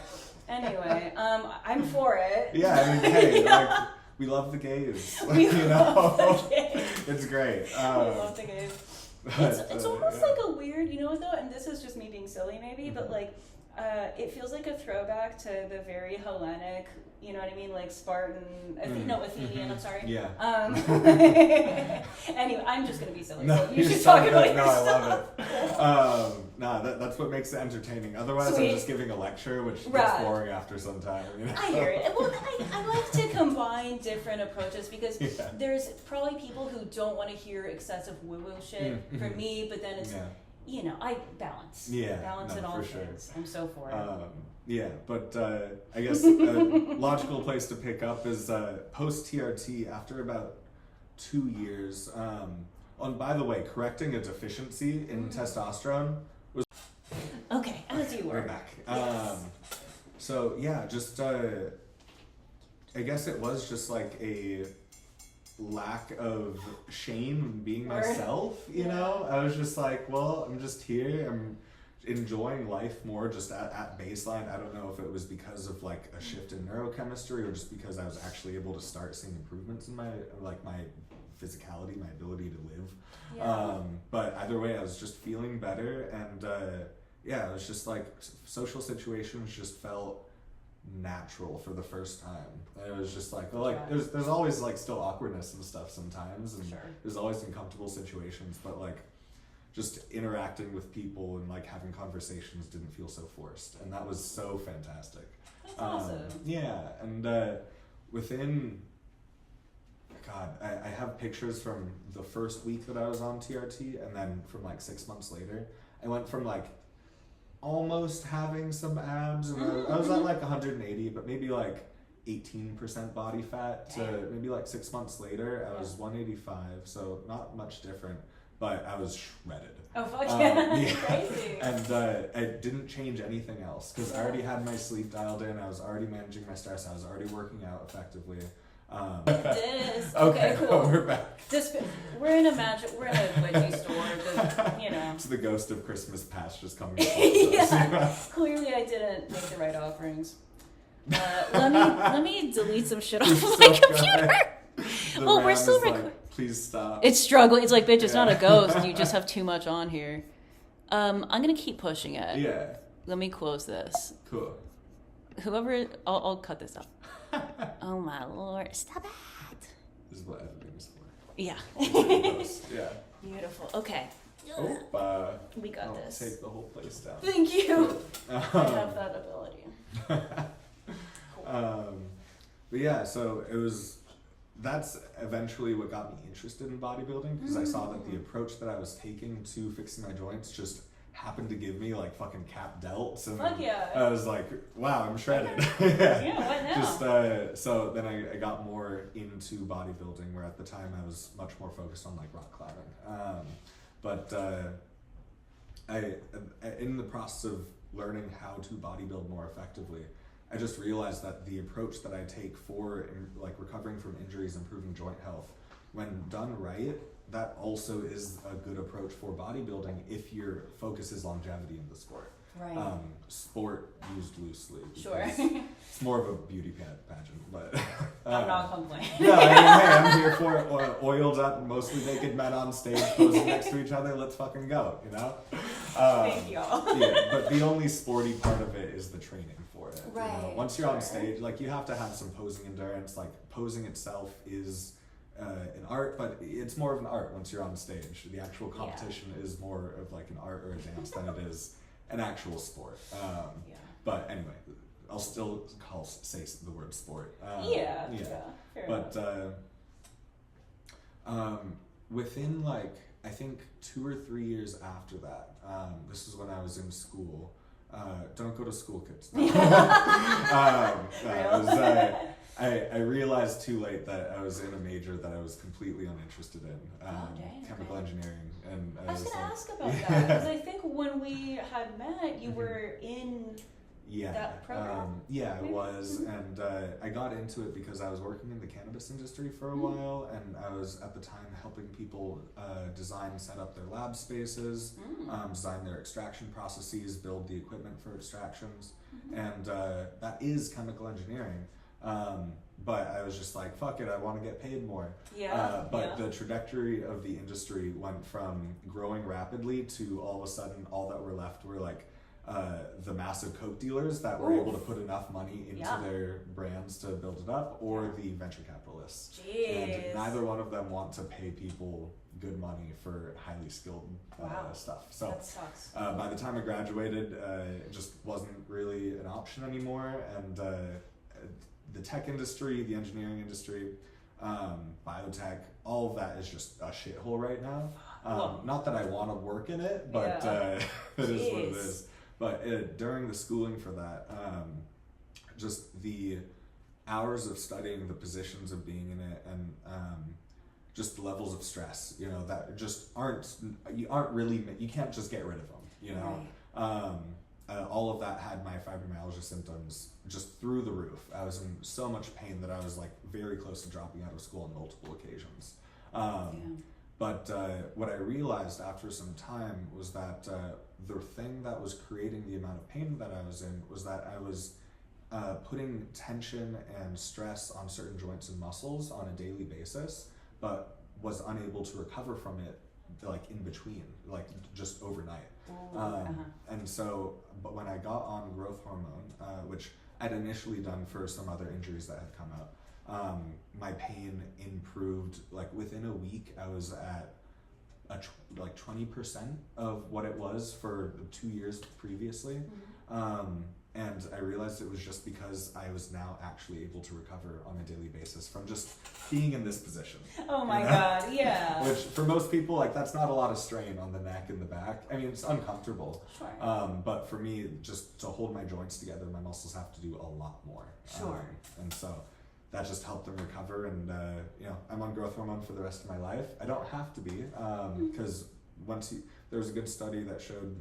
anyway, I'm for it. Yeah, I mean, hey, like, we love the gays. We love the gays. It's great. We love the gays. It's almost like a weird, you know what, though? And this is just me being silly, maybe, but, like, it feels like a throwback to the very Hellenic, you know what I mean, like Spartan, Athenian, I'm sorry. Yeah. Anyway, I'm just going to be silly, no, so you should talk about your stuff. I love it. That's what makes it entertaining. Otherwise, I'm just giving a lecture, which gets boring after some time. You know? I hear it. Well, I like to combine different approaches because there's probably people who don't want to hear excessive woo-woo shit from me, but then it's... You know, I balance. Balance in all things. I'm so for it. But I guess a logical place to pick up is post-TRT after about 2 years. And by the way, correcting a deficiency in testosterone was... Okay, as you were. We're back. So, just... I guess it was just like a... lack of shame in being myself, you know? I was just like, well, I'm just here, I'm enjoying life more just at baseline. I don't know if it was because of like a shift in neurochemistry or just because I was actually able to start seeing improvements in my physicality, my ability to live. Yeah. But either way, I was just feeling better, and it was just like social situations just felt natural for the first time. And it was just like, well, like there's always like still awkwardness and stuff sometimes, and there's always uncomfortable situations, but like just interacting with people and like having conversations didn't feel so forced, and that was so fantastic. That's awesome. Yeah, and within, God, I have pictures from the first week that I was on TRT, and then from like 6 months later, I went from like almost having some abs, and I was at like 180, but maybe like 18% body fat to maybe like 6 months later, I was 185, so not much different. But I was shredded. Oh, fuck yeah. Crazy. And I didn't change anything else because I already had my sleep dialed in. I was already managing my stress. I was already working out effectively. Okay, cool. We're back. We're in a Twitchy store. It's the ghost of Christmas past just coming. Yeah. Clearly, I didn't make the right offerings. Let me delete some shit off my computer. Well, we're still recording. Please stop. It's struggling. It's like, bitch, it's not a ghost. You just have too much on here. I'm going to keep pushing it. Yeah. Let me close this. Cool. Whoever... I'll cut this up. Oh, my Lord. Stop it. This is what editing is for. Yeah. Yeah. Beautiful. Okay. We got I'll this. Take the whole place down. Thank you. I have that ability. But yeah, so it was... That's eventually what got me interested in bodybuilding, because I saw that the approach that I was taking to fixing my joints just happened to give me like fucking cap delts, and I was like, wow, I'm shredded. Yeah, what now? Just so then I got more into bodybuilding, where at the time I was much more focused on like rock climbing. But I in the process of learning how to bodybuild more effectively, I just realized that the approach that I take for like recovering from injuries, improving joint health, when done right, that also is a good approach for bodybuilding if your focus is longevity in the sport. Right. Sport used loosely. Sure. It's more of a beauty pageant, but I'm not complaining. No, I'm here for it. Oiled up, mostly naked men on stage posing next to each other. Let's fucking go, you know? Thank y'all. Yeah, but the only sporty part of it is the training for it. Right. You know? Once you're on stage, like you have to have some posing endurance. Like posing itself is an art, but it's more of an art once you're on stage. The actual competition is more of like an art or a dance than it is an actual sport. But anyway, I'll still say the word sport. Fair but within like I think 2 or 3 years after that, this is when I was in school. Don't go to school, kids. I realized too late that I was in a major that I was completely uninterested in, chemical engineering. And I was going to ask about that, because I think when we had met, you were in that program. I was, and I got into it because I was working in the cannabis industry for a while, and I was at the time helping people design and set up their lab spaces, design their extraction processes, build the equipment for extractions, and that is chemical engineering. But I was just like, fuck it, I want to get paid more. The trajectory of the industry went from growing rapidly to all of a sudden all that were left were like the massive coke dealers that were able to put enough money into their brands to build it up, or the venture capitalists. Jeez. And neither one of them want to pay people good money for highly skilled stuff. So that sucks. By the time I graduated, it just wasn't really an option anymore, and the tech industry, the engineering industry, biotech, all of that is just a shithole right now. Not that I want to work in it, but it is what it is. But during the schooling for that, just the hours of studying, the positions of being in it, and just the levels of stress, you know, that just you can't just get rid of them, you know. Right. All of that had my fibromyalgia symptoms just through the roof. I was in so much pain that I was like very close to dropping out of school on multiple occasions. But what I realized after some time was that the thing that was creating the amount of pain that I was in was that I was putting tension and stress on certain joints and muscles on a daily basis, but was unable to recover from it like in between, like just overnight. And so, but when I got on growth hormone, which I'd initially done for some other injuries that had come up, my pain improved. Like within a week, I was at like 20% of what it was for 2 years previously. And I realized it was just because I was now actually able to recover on a daily basis from just being in this position. Oh my God, yeah. Which for most people, like that's not a lot of strain on the neck and the back. I mean, it's uncomfortable. Sure. But for me, just to hold my joints together, my muscles have to do a lot more. Sure. And so that just helped them recover. And, you know, I'm on growth hormone for the rest of my life. I don't have to be, because there was a good study that showed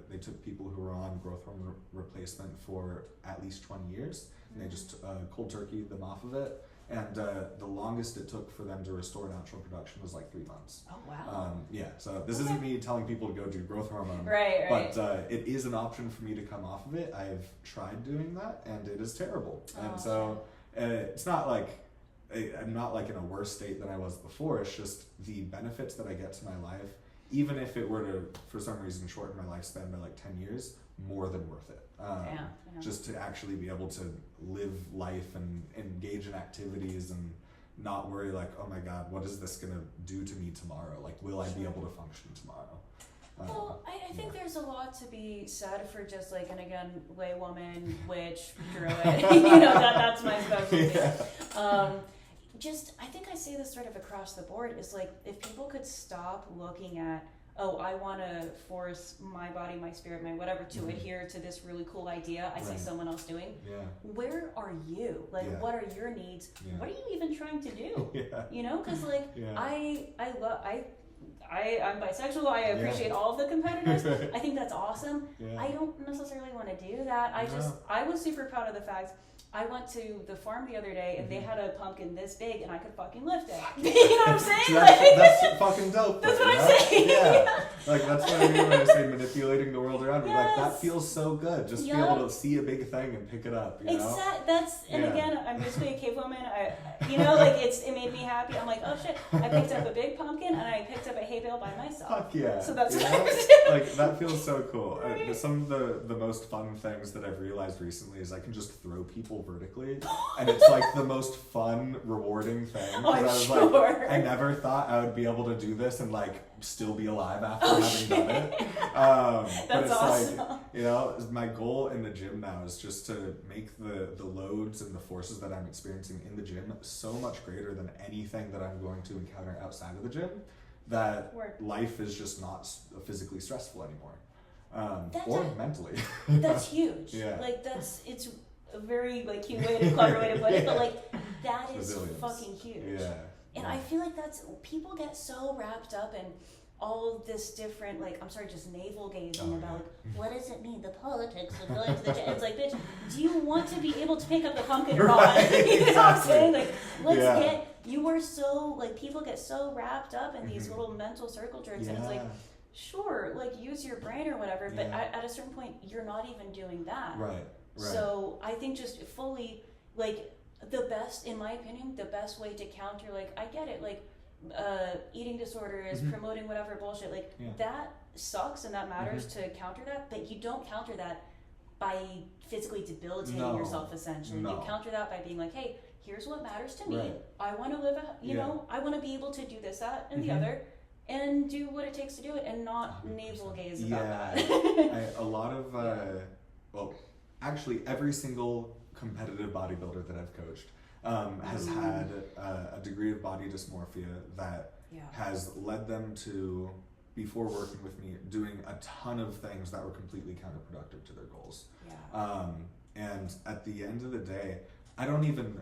they took people who were on growth hormone replacement for at least 20 years, and they just cold turkeyed them off of it. And the longest it took for them to restore natural production was like 3 months. Oh, wow. Yeah, so this isn't me telling people to go do growth hormone. Right. But it is an option for me to come off of it. I've tried doing that, and it is terrible. And so it's not like I'm not like in a worse state than I was before. It's just the benefits that I get to my life, even if it were to, for some reason, shorten my lifespan by like 10 years, more than worth it. Just to actually be able to live life and engage in activities and not worry like, oh my God, what is this going to do to me tomorrow? Like, will I be able to function tomorrow? Well, I think there's a lot to be said for just like, and again, laywoman, witch, druid, that's my specialty. Yeah. I think I say this sort of across the board, is like, if people could stop looking at, oh, I want to force my body, my spirit, my whatever to adhere to this really cool idea I see someone else doing. Yeah. Where are you? Like, what are your needs? Yeah. What are you even trying to do? You know, because like, I'm bisexual. I appreciate all of the competitors. I think that's awesome. I don't necessarily want to do that. I was super proud of the fact I went to the farm the other day and they had a pumpkin this big and I could fucking lift it. You know what I'm saying? So that's fucking dope. That's what I'm saying. Yeah. Like that's what I mean when I say manipulating the world around me. Like that feels so good. Just be able to see a big thing and pick it up. You know? And again, I'm basically a cave woman. It made me happy. I'm like, oh shit, I picked up a big pumpkin and I picked up a hay bale by myself. Fuck yeah. So that's what I'm doing. Like that feels so cool. Some of the most fun things that I've realized recently is I can just throw people vertically, and it's like the most fun, rewarding thing. Oh, I'm sure. Like, I never thought I would be able to do this and like still be alive after having done it. That's but it's awesome. Like, my goal in the gym now is just to make the loads and the forces that I'm experiencing in the gym so much greater than anything that I'm going to encounter outside of the gym, that life is just not physically stressful anymore, or mentally. That's huge. Like it's a very like cute way to clever way to put it, but like that is fucking huge. And I feel like people get so wrapped up in all of this different, like, I'm sorry, just navel gazing about like, what does it mean, the politics of going to the gym? It's like, bitch, do you want to be able to pick up the pumpkin or not? You know what I'm saying? Like, you are so, like, people get so wrapped up in these little mental circle jerks, and it's like, sure, like, use your brain or whatever, but at a certain point, you're not even doing that. Right. So I think just fully, like, the best, in my opinion, the best way to counter, like, I get it, like, eating disorders, promoting whatever bullshit, like, that sucks and that matters to counter that, but you don't counter that by physically debilitating yourself, essentially. You counter that by being like, hey, here's what matters to me. I want to live, I want to be able to do this, that, and the other, and do what it takes to do it, and not 100%. Navel gaze about that. A lot of, actually every single competitive bodybuilder that I've coached has had a degree of body dysmorphia that has led them to, before working with me, doing a ton of things that were completely counterproductive to their goals. And at the end of the day, I don't even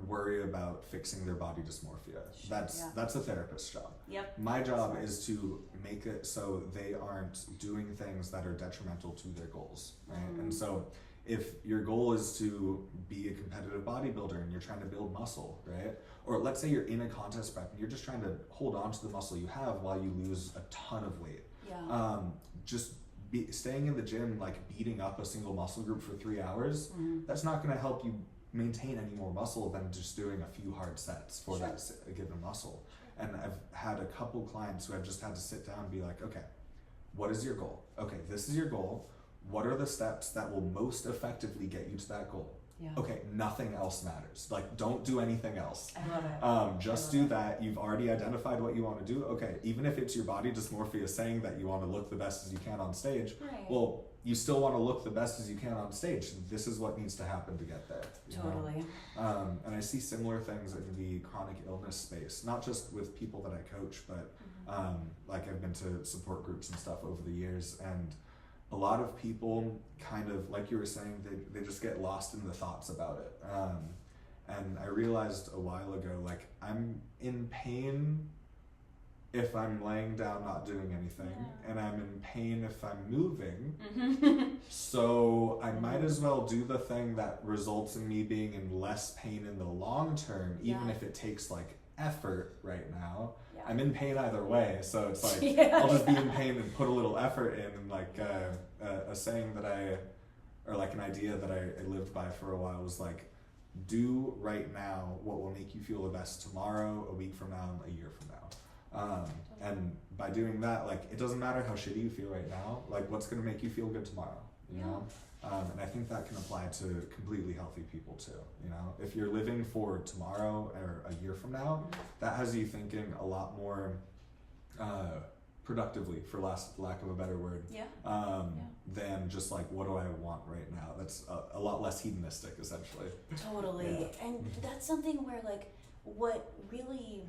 worry about fixing their body dysmorphia. That's a therapist's job. My job is to make it so they aren't doing things that are detrimental to their goals, right? And so if your goal is to be a competitive bodybuilder and you're trying to build muscle, right? Or let's say you're in a contest prep and you're just trying to hold on to the muscle you have while you lose a ton of weight. Just staying in the gym, like beating up a single muscle group for 3 hours, that's not going to help you maintain any more muscle than just doing a few hard sets for that given muscle. And I've had a couple clients who I've just had to sit down and be like, okay, what is your goal? Okay, this is your goal. What are the steps that will most effectively get you to that goal? Yeah. Okay, nothing else matters. Like, don't do anything else. I love it. Just do that. You've already identified what you want to do. Okay, even if it's your body dysmorphia saying that you want to look the best as you can on stage, well, you still want to look the best as you can on stage. This is what needs to happen to get there. Totally. And I see similar things in the chronic illness space, not just with people that I coach, but like I've been to support groups and stuff over the years, and a lot of people kind of, like you were saying, they just get lost in the thoughts about it. And I realized a while ago, like, I'm in pain if I'm laying down not doing anything, and I'm in pain if I'm moving. So I might as well do the thing that results in me being in less pain in the long term, even if it takes like effort right now. I'm in pain either way, so it's like I'll just be in pain and put a little effort in. And like a saying that or like an idea that I lived by for a while was like, do right now what will make you feel the best tomorrow, a week from now, and a year from now. And by doing that, like, it doesn't matter how shitty you feel right now, like, what's going to make you feel good tomorrow, you know? And I think that can apply to completely healthy people too, you know? If you're living for tomorrow or a year from now, that has you thinking a lot more productively, for lack of a better word, than just like, what do I want right now? That's a lot less hedonistic, essentially. Totally. And that's something where, like, what really,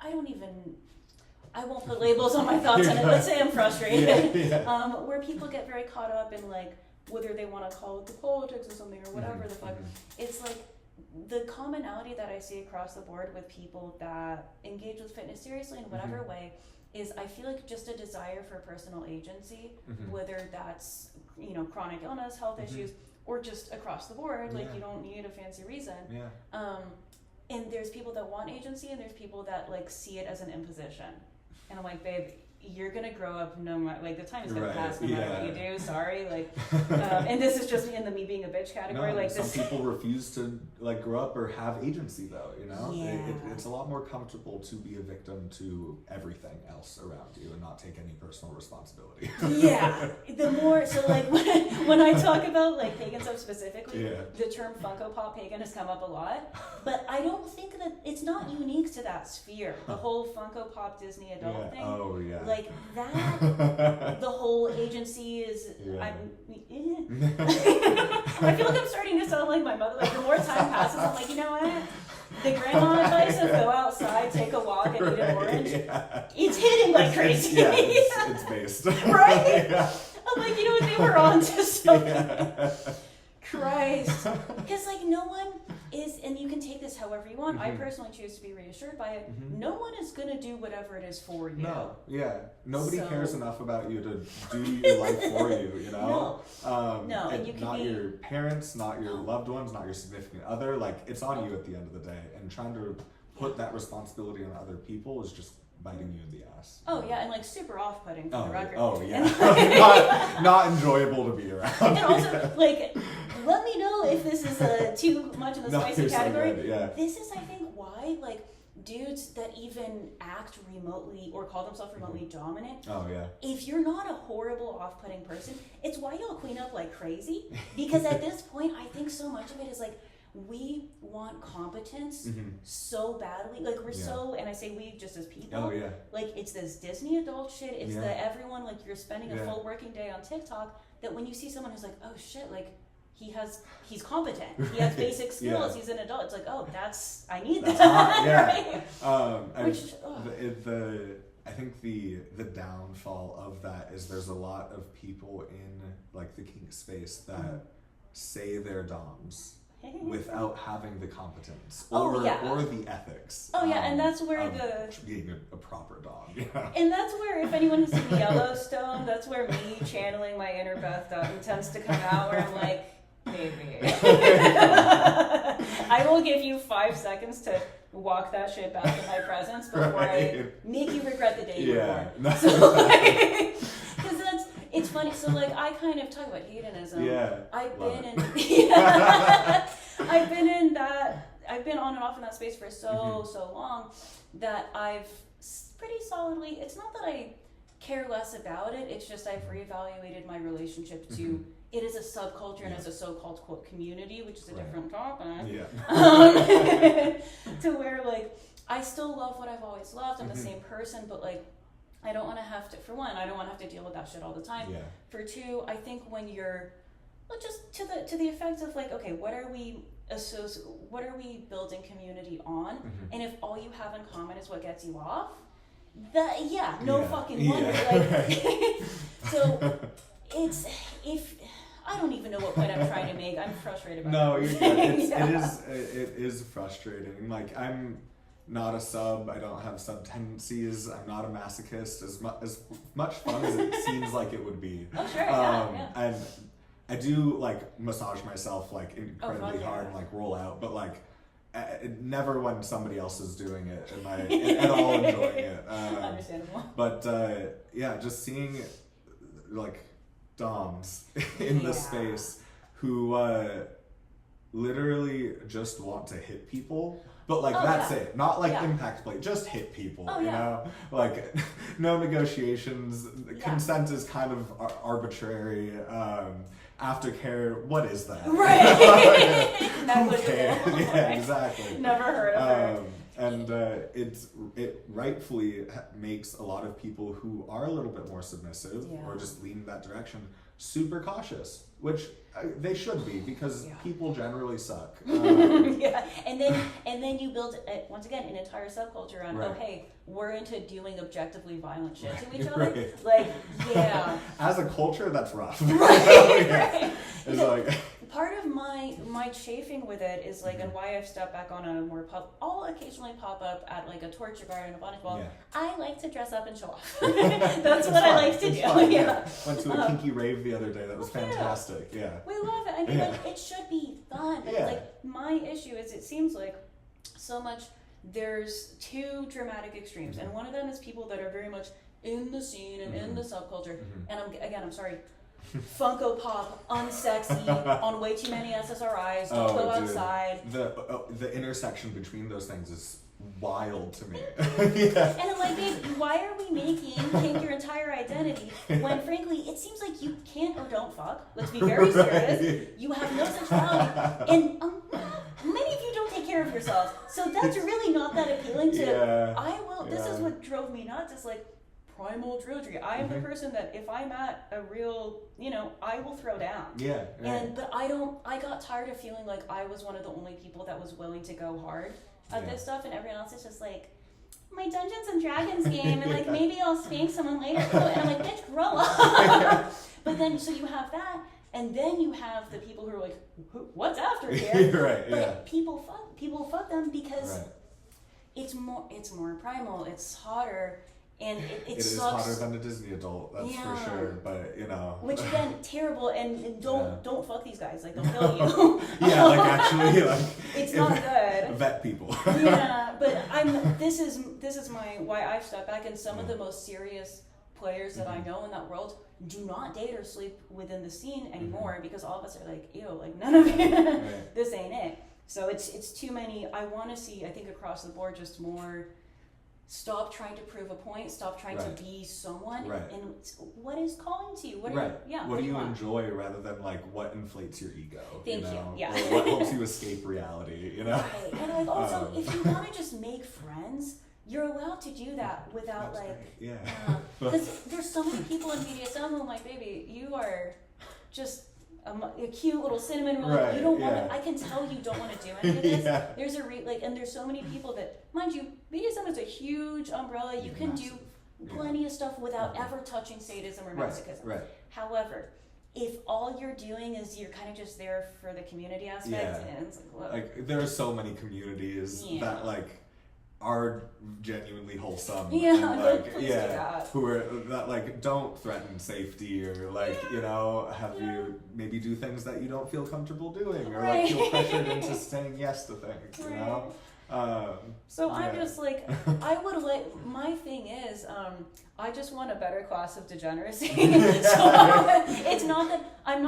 I won't put labels on my thoughts on it. Let's say I'm frustrated. Where people get very caught up in, like, whether they want to call it the politics or something or whatever the fuck. It's like the commonality that I see across the board with people that engage with fitness seriously in whatever way is, I feel like, just a desire for personal agency, whether that's, you know, chronic illness, health issues, or just across the board. Like, you don't need a fancy reason. And there's people that want agency, and there's people that, like, see it as an imposition. And I'm like, babe, you're gonna grow up no matter, like, the time is gonna pass no matter what you do. Sorry, like, and this is just in the me being a bitch category. No, like, some people refuse to, like, grow up or have agency, though. You know, it's a lot more comfortable to be a victim to everything else around you and not take any personal responsibility. The more so, like, when I talk about, like, pagan stuff specifically, the term Funko Pop pagan has come up a lot, but I don't think that it's not unique to that sphere. The whole Funko Pop Disney adult thing. Oh yeah. Like that, the whole agency is. I feel like I'm starting to sound like my mother. Like, the more time passes, I'm like, you know what? The grandma advice of go outside, take a walk, and eat an orange. It's hitting like crazy. It's based. Right? I'm like, you know what? They were on to something. Christ. Because, like, no one is, and you can take this however you want. I personally choose to be reassured by it. No one is going to do whatever it is for you. No, nobody cares enough about you to do your life for you, you know? No, and you can not your parents, not your loved ones, not your significant other. Like, it's on you at the end of the day. And trying to put that responsibility on other people is just biting you in the ass. And, like, super off-putting for the record. Not enjoyable to be around. And also, like, let me know if this is too much in the spicy category. This is, I think, why, like, dudes that even act remotely or call themselves remotely dominant. If you're not a horrible, off-putting person, it's why you'll clean up like crazy. Because at this point, I think so much of it is, like, we want competence so badly. Like, we're so, and I say we just as people. Like, it's this Disney adult shit. It's the everyone, like, you're spending a full working day on TikTok, that when you see someone who's like, oh shit, like, he's competent. He has basic skills. He's an adult. It's like, oh, I need that. I think the downfall of that is there's a lot of people in, like, the kink space that say they're doms without having the competence or the ethics. And that's where being a proper dom. And that's where, if anyone has seen Yellowstone, that's where me channeling my inner Beth Dutton tends to come out, where I'm like, baby, I will give you 5 seconds to walk that shit back in my presence before I make you regret the day you were born. So, like, because It's funny. So like I kind of talk about hedonism. Yeah. I've been in. I've been on and off in that space for so long that I've pretty solidly. It's not that I care less about it. It's just I've reevaluated my relationship to. It is a subculture and it's a so-called quote community, which is a different topic. To where like I still love what I've always loved. I'm the same person, but like I don't want to have to. For one, I don't want to have to deal with that shit all the time. Yeah. For two, I think when you're just to the effect of like, okay, what are we building community on? And if all you have in common is what gets you off, fucking wonder. Like, so it's I don't even know what point I'm trying to make. I'm frustrated about No, it. you're good. It is frustrating. Like I'm not a sub. I don't have sub tendencies. I'm not a masochist. As much fun as it seems like it would be. Oh sure, And I do like massage myself like incredibly hard and like roll out, but like never when somebody else is doing it am I at all enjoying it. Understandable. But just seeing like doms in the space who literally just want to hit people. But like that's it, not like impact play, just hit people, you know? Like no negotiations, consent is kind of arbitrary, aftercare, what is that? Right. Negligible. Yeah, exactly. Never heard of her. And it rightfully makes a lot of people who are a little bit more submissive or just lean in that direction super cautious, which they should be because people generally suck. And then you build once again an entire subculture on hey, we're into doing objectively violent shit to each other. Like as a culture, that's rough. Right. It's like part of my chafing with it is like, and why I've stepped back on a more I'll occasionally pop up at like a torture guard and a bondage ball. I like to dress up and show off. That's what I like to do. Fun, went to a kinky rave the other day. That was fantastic. Yeah. We love it. I mean, like, it should be fun. But like, my issue is it seems like so much there's two dramatic extremes, and one of them is people that are very much in the scene and in the subculture. And I'm sorry. Funko Pop, unsexy, on way too many SSRIs, don't go outside. The intersection between those things is wild to me. And I'm like, babe, why are we making kink your entire identity when frankly it seems like you can't or don't fuck? Let's be very serious. You have no sexuality, and many of you don't take care of yourselves, so that's really not that appealing to. This is what drove me nuts. It's like primal drudgery. I am the person that if I'm at a real, I will throw down. Yeah. Right. But I got tired of feeling like I was one of the only people that was willing to go hard at this stuff, and everyone else is just like, my Dungeons and Dragons game, and like maybe I'll spank someone later. And I'm like, bitch, grow up. But then, so you have that, and then you have the people who are like, what's after here? Right. But people fuck them because it's more primal, it's hotter. And it is sucks. hotter than a Disney adult, that's for sure. But which again, terrible. And don't fuck these guys. Like they'll kill you. Actually, like it's not good. Vet people. But this is why I've stepped back. And some of the most serious players that I know in that world do not date or sleep within the scene anymore because all of us are like, ew, like none of it. This ain't it. So it's too many. I want to see. I think across the board, just more. Stop trying to prove a point. Stop trying to be someone. Right. And what is calling to you? What do you enjoy rather than like what inflates your ego? Thank you. Yeah. Or what helps you escape reality? Right. And like also, if you want to just make friends, you're allowed to do that without because there's so many people in BDSM who are like, baby, you are just a cute little cinnamon roll. Right, you don't want to. I can tell you don't want to do any of this. There's and there's so many people that, mind you, BDSM is a huge umbrella. You can do plenty of stuff without ever touching sadism or masochism. Right. However, if all you're doing is you're kind of just there for the community aspect, and it's like there are so many communities that like are genuinely wholesome. Who are that like don't threaten safety or like have you maybe do things that you don't feel comfortable doing or like feel pressured into saying yes to things. So I'm just like, I would like, my thing is, I just want a better class of degeneracy. So it's not that I'm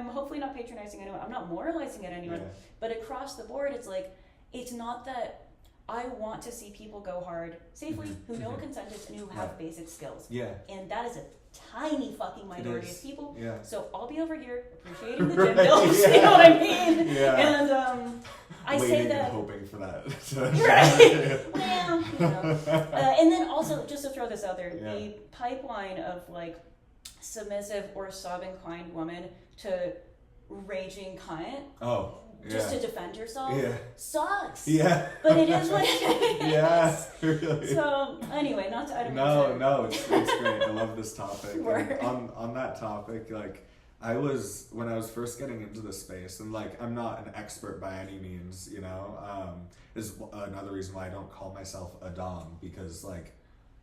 hopefully not patronizing anyone. I'm not moralizing at anyone. Yeah. But across the board, it's like, it's not that I want to see people go hard safely, who know what consent is and who have basic skills. Yeah. And that is a tiny fucking minority of people. Yeah. So I'll be over here appreciating the gym bills, you know what I mean? Yeah. And I waiting say that. And hoping for that. Right. Well, you know. And then also, just to throw this out there, the pipeline of like submissive or sub-inclined woman to raging cunt. Oh. Just to defend yourself sucks. Yeah. But it is what it is. Yeah, really. So anyway, not to No, it's great. I love this topic. Word. On that topic, like when I was first getting into this space, and like I'm not an expert by any means, you know, is another reason why I don't call myself a dom, because like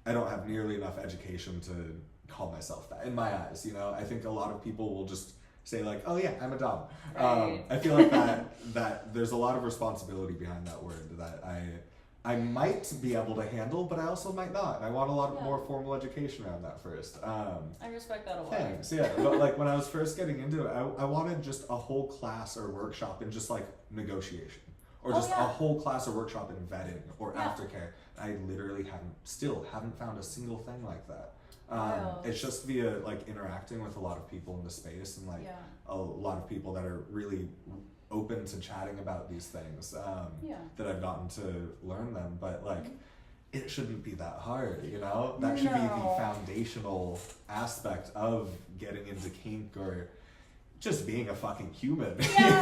I don't have nearly enough education to call myself that in my eyes, you know. I think a lot of people will just say like, oh yeah, I'm a dom. Right. I feel like that there's a lot of responsibility behind that word that I might be able to handle, but I also might not. And I want a lot more formal education around that first. I respect that a lot. Thanks, yeah. But like when I was first getting into it, I wanted just a whole class or workshop in just like negotiation. Or just a whole class or workshop in vetting or aftercare. I literally haven't found a single thing like that. It's just via like interacting with a lot of people in the space and like a lot of people that are really open to chatting about these things that I've gotten to learn them. But like it shouldn't be that hard, you know? That should be the foundational aspect of getting into kink or just being a fucking human. Yeah,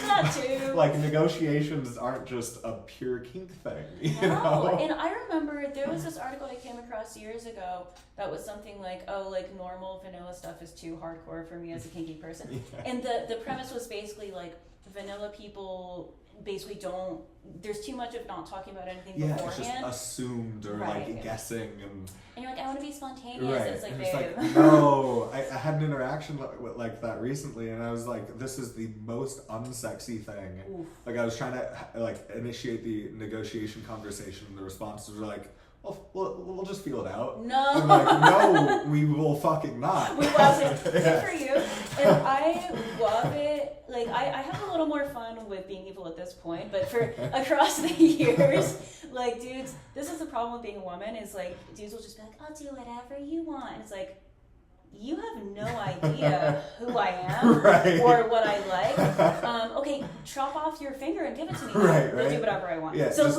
that too. Like negotiations aren't just a pure kink thing, you know? And I remember there was this article I came across years ago that was something like, oh, like normal vanilla stuff is too hardcore for me as a kinky person. Yeah. And the premise was basically like vanilla people basically don't, there's too much of not talking about anything beforehand. It's just assumed or like guessing and you're like, I want to be spontaneous. And it's like, babe. No, I had an interaction like that recently, and I was like, this is the most unsexy thing. Oof. Like I was trying to like initiate the negotiation conversation, and the responses were like, we'll just feel it out. No. I'm like, no, we will fucking not. We wasn't. Good for you. And I love it. Like, I have a little more fun with being evil at this point, but for across the years, like, dudes, this is the problem with being a woman, is like, dudes will just be like, I'll do whatever you want. And it's like, you have no idea who I am or what I like. Okay, chop off your finger and give it to me. Right. I'll do whatever I want. Yeah, so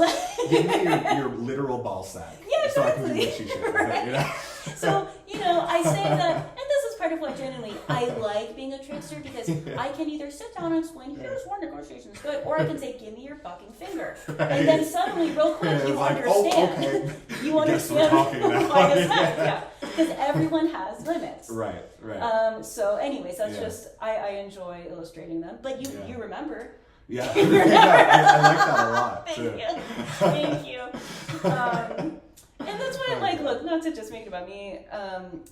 give me your literal ball sack. Yeah, exactly. So I can do what you should. Right? You know? So, you know, I say that, and this is part of why genuinely I like being a trickster, because I can either sit down and explain, here's where negotiation's good, or I can say, give me your fucking finger. Right. And then suddenly, real quick, you like, understand. Oh, okay. You understand why this happens. Because everyone has limits. Right. So anyways, that's just, I enjoy illustrating them. But you remember. Yeah, I like that a lot. Thank you. And that's why I'm like, look, not to just make it about me,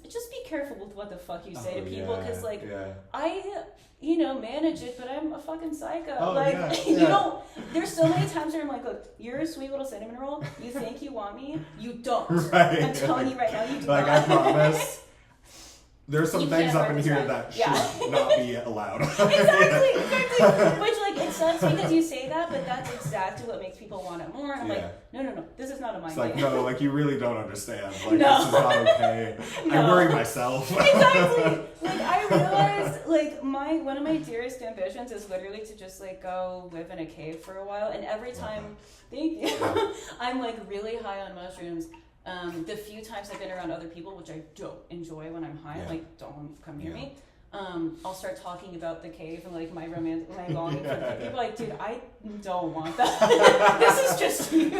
just be careful with what the fuck you say to people, because I, manage it, but I'm a fucking psycho. You don't, there's so many times where I'm like, look, you're a sweet little cinnamon roll, you think you want me, you don't. Right. I'm telling you right now, you do not. I promise. There's some things up in here that should not be allowed. Exactly. Which, like, it sucks because you say that, but that's exactly what makes people want it more. And I'm like, no, this is not a mind game. It's like, no, like, you really don't understand. Like, this is not okay. I worry myself. Exactly. Like, I realized, like, one of my dearest ambitions is literally to just, like, go live in a cave for a while. And every time, thank you, I'm, like, really high on mushrooms. The few times I've been around other people, which I don't enjoy when I'm high, like, don't come near me. I'll start talking about the cave and like my longing for the people. Like, dude, I don't want that. This is just you.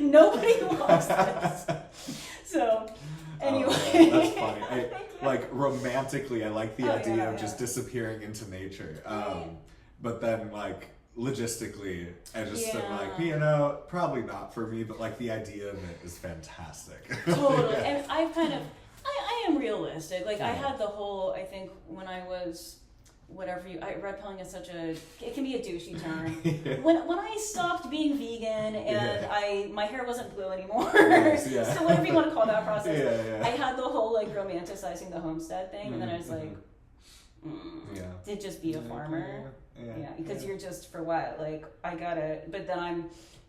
Nobody wants this. So, anyway, that's funny. Like romantically, I like the idea of just disappearing into nature. But then like, logistically, I just am like, probably not for me, but like the idea of it is fantastic. Totally. And I've kind of, I am realistic. Like I had the whole, I think when I was whatever red pilling is it can be a douchey term. Yeah. When I stopped being vegan and my hair wasn't blue anymore, Yes, yeah. so whatever you want to call that process, Yeah. I had the whole like romanticizing the homestead thing, and then I was like, to just be a farmer, because you're just for what? Like I gotta, but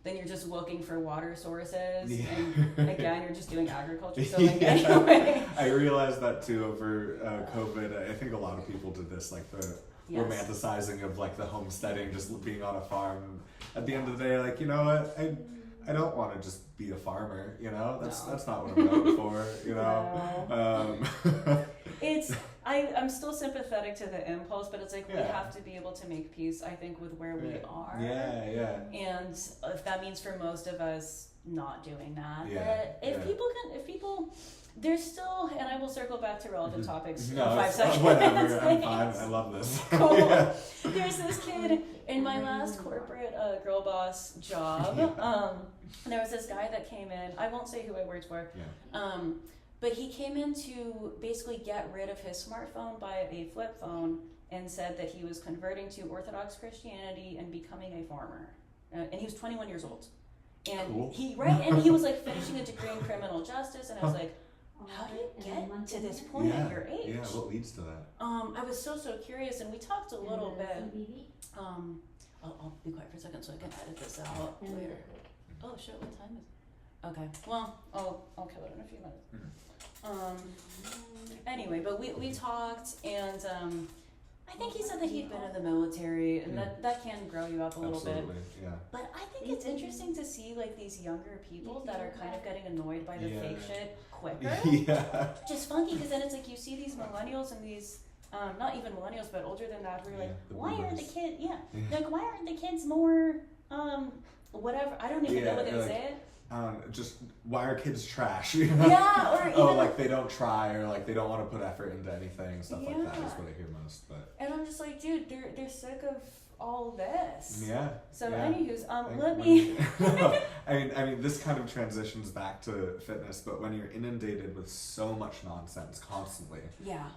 then you're just looking for water sources, and again, you're just doing agriculture. So like, anyway. I realized that too over COVID. I think a lot of people did this, like the romanticizing of like the homesteading, just being on a farm. At the end of the day, like, you know what, I don't want to just be a farmer, you know? That's not what I'm going for, you know? No. I'm still sympathetic to the impulse, but it's like we have to be able to make peace, I think, with where we are. Yeah. And if that means for most of us not doing that, if people, there's still, and I will circle back to relevant topics in 5 seconds. Whatever, I'm fine. I love this. Cool. There's this kid in my last corporate girl boss job. There was this guy that came in. I won't say who I worked for. But he came in to basically get rid of his smartphone by a flip phone and said that he was converting to Orthodox Christianity and becoming a farmer. And he was 21 years old. And he was like finishing a degree in criminal justice, and I was like, how do you get to this point at your age? Yeah, what leads to that? I was so curious, and we talked a little bit. I'll be quiet for a second so I can edit this out later. Oh shit, what time is it? Okay, well, I'll kill it in a few minutes. Anyway, but we talked, and I think he said that he'd been in the military, and that can grow you up a little bit. Yeah. But I think it's interesting to see like these younger people that are kind of getting annoyed by the fake shit quicker. Yeah. Just funky, because then it's like you see these millennials and these not even millennials, but older than that, who are like, why aren't the kids? Like, why aren't the kids more whatever? I don't even know what they say it. Just why are kids trash? Or even like they don't try, or like they don't want to put effort into anything, stuff like that is what I hear most. But and I'm just like, dude, they're sick of all this. So yeah. anywho's let me. I mean, this kind of transitions back to fitness, but when you're inundated with so much nonsense constantly,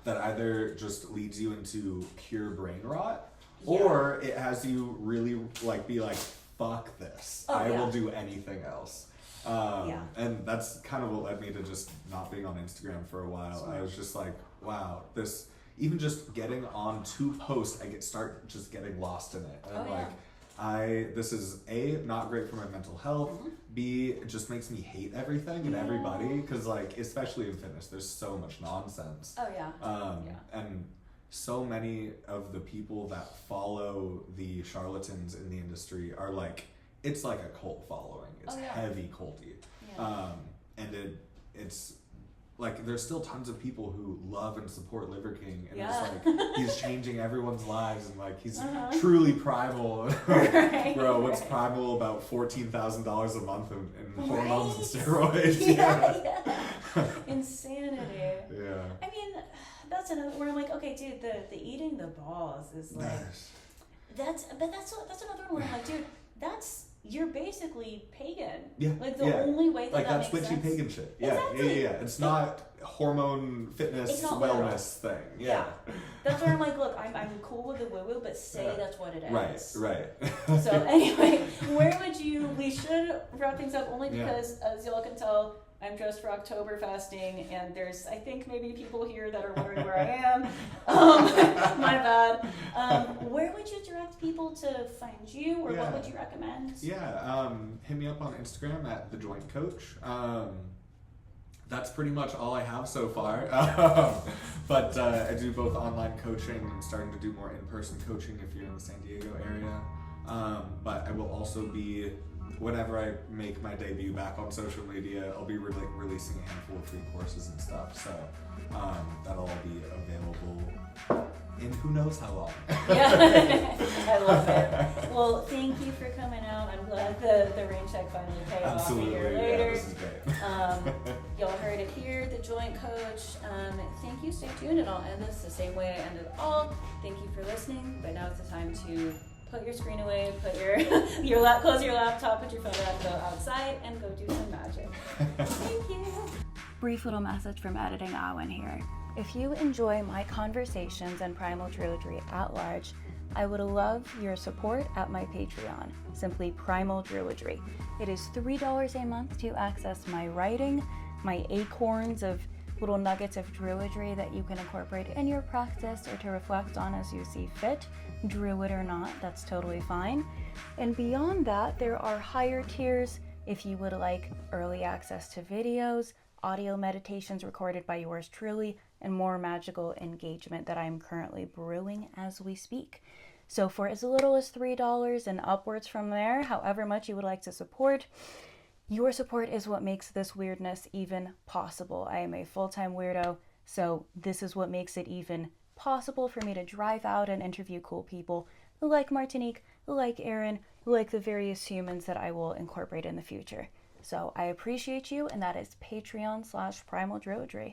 that either just leads you into pure brain rot, or it has you really like be like, fuck this. I will do anything else. And that's kind of what led me to just not being on Instagram for a while. I was just like, wow, this, even just getting on to post, start just getting lost in it. And this is A, not great for my mental health. B, it just makes me hate everything and everybody, because like, especially in fitness, there's so much nonsense. And so many of the people that follow the charlatans in the industry are like, it's like a cult following. It's heavy culty. And it's like, there's still tons of people who love and support Liver King, and it's like, he's changing everyone's lives, and like, he's truly primal. Bro, what's primal about $14,000 a month in hormones and steroids? Insanity. I mean, that's another where I'm like, okay, dude, the eating the balls is like, that's another one where I'm like, dude, you're basically pagan. Like the only way that that's makes witchy sense. pagan shit. Exactly. It's not hormone fitness wellness thing. That's where I'm like, look, I'm cool with the woo-woo, but say that's what it is. Right. So anyway, we should wrap things up only because, as y'all can tell, I'm dressed for October fasting, and there's, I think, maybe people here that are wondering where I am. My bad. Where would you direct people to find you, or what would you recommend? Hit me up on Instagram at The Joint Coach. That's pretty much all I have so far. But I do both online coaching and starting to do more in-person coaching if you're in the San Diego area. But I will also be, whenever I make my debut back on social media, I'll be releasing a handful of free courses and stuff. So that'll all be available in who knows how long. I love it. Well, thank you for coming out. I'm glad the rain check finally paid off a year later. This is great. Y'all heard it here, The Joint Coach. Thank you, stay tuned, and I'll end this the same way I ended all. Thank you for listening, but now it's the time to put your screen away, put close your laptop, put your phone down, go outside, and go do some magic. Thank you. brief little message from Editing Owen here. If you enjoy my conversations and Primal Druidry at large, I would love your support at my Patreon, simply Primal Druidry. It is $3 a month to access my writing, my acorns of little nuggets of druidry that you can incorporate in your practice or to reflect on as you see fit. Druid or not, that's totally fine. And beyond that, there are higher tiers if you would like early access to videos, audio meditations recorded by yours truly, and more magical engagement that I am currently brewing as we speak. So for as little as $3 and upwards from there, however much you would like to support, your support is what makes this weirdness even possible. I am a full-time weirdo, so this is what makes it even possible for me to drive out and interview cool people like Martinique, like Aaron, like the various humans that I will incorporate in the future. So I appreciate you, and that is Patreon/Primal Druidry.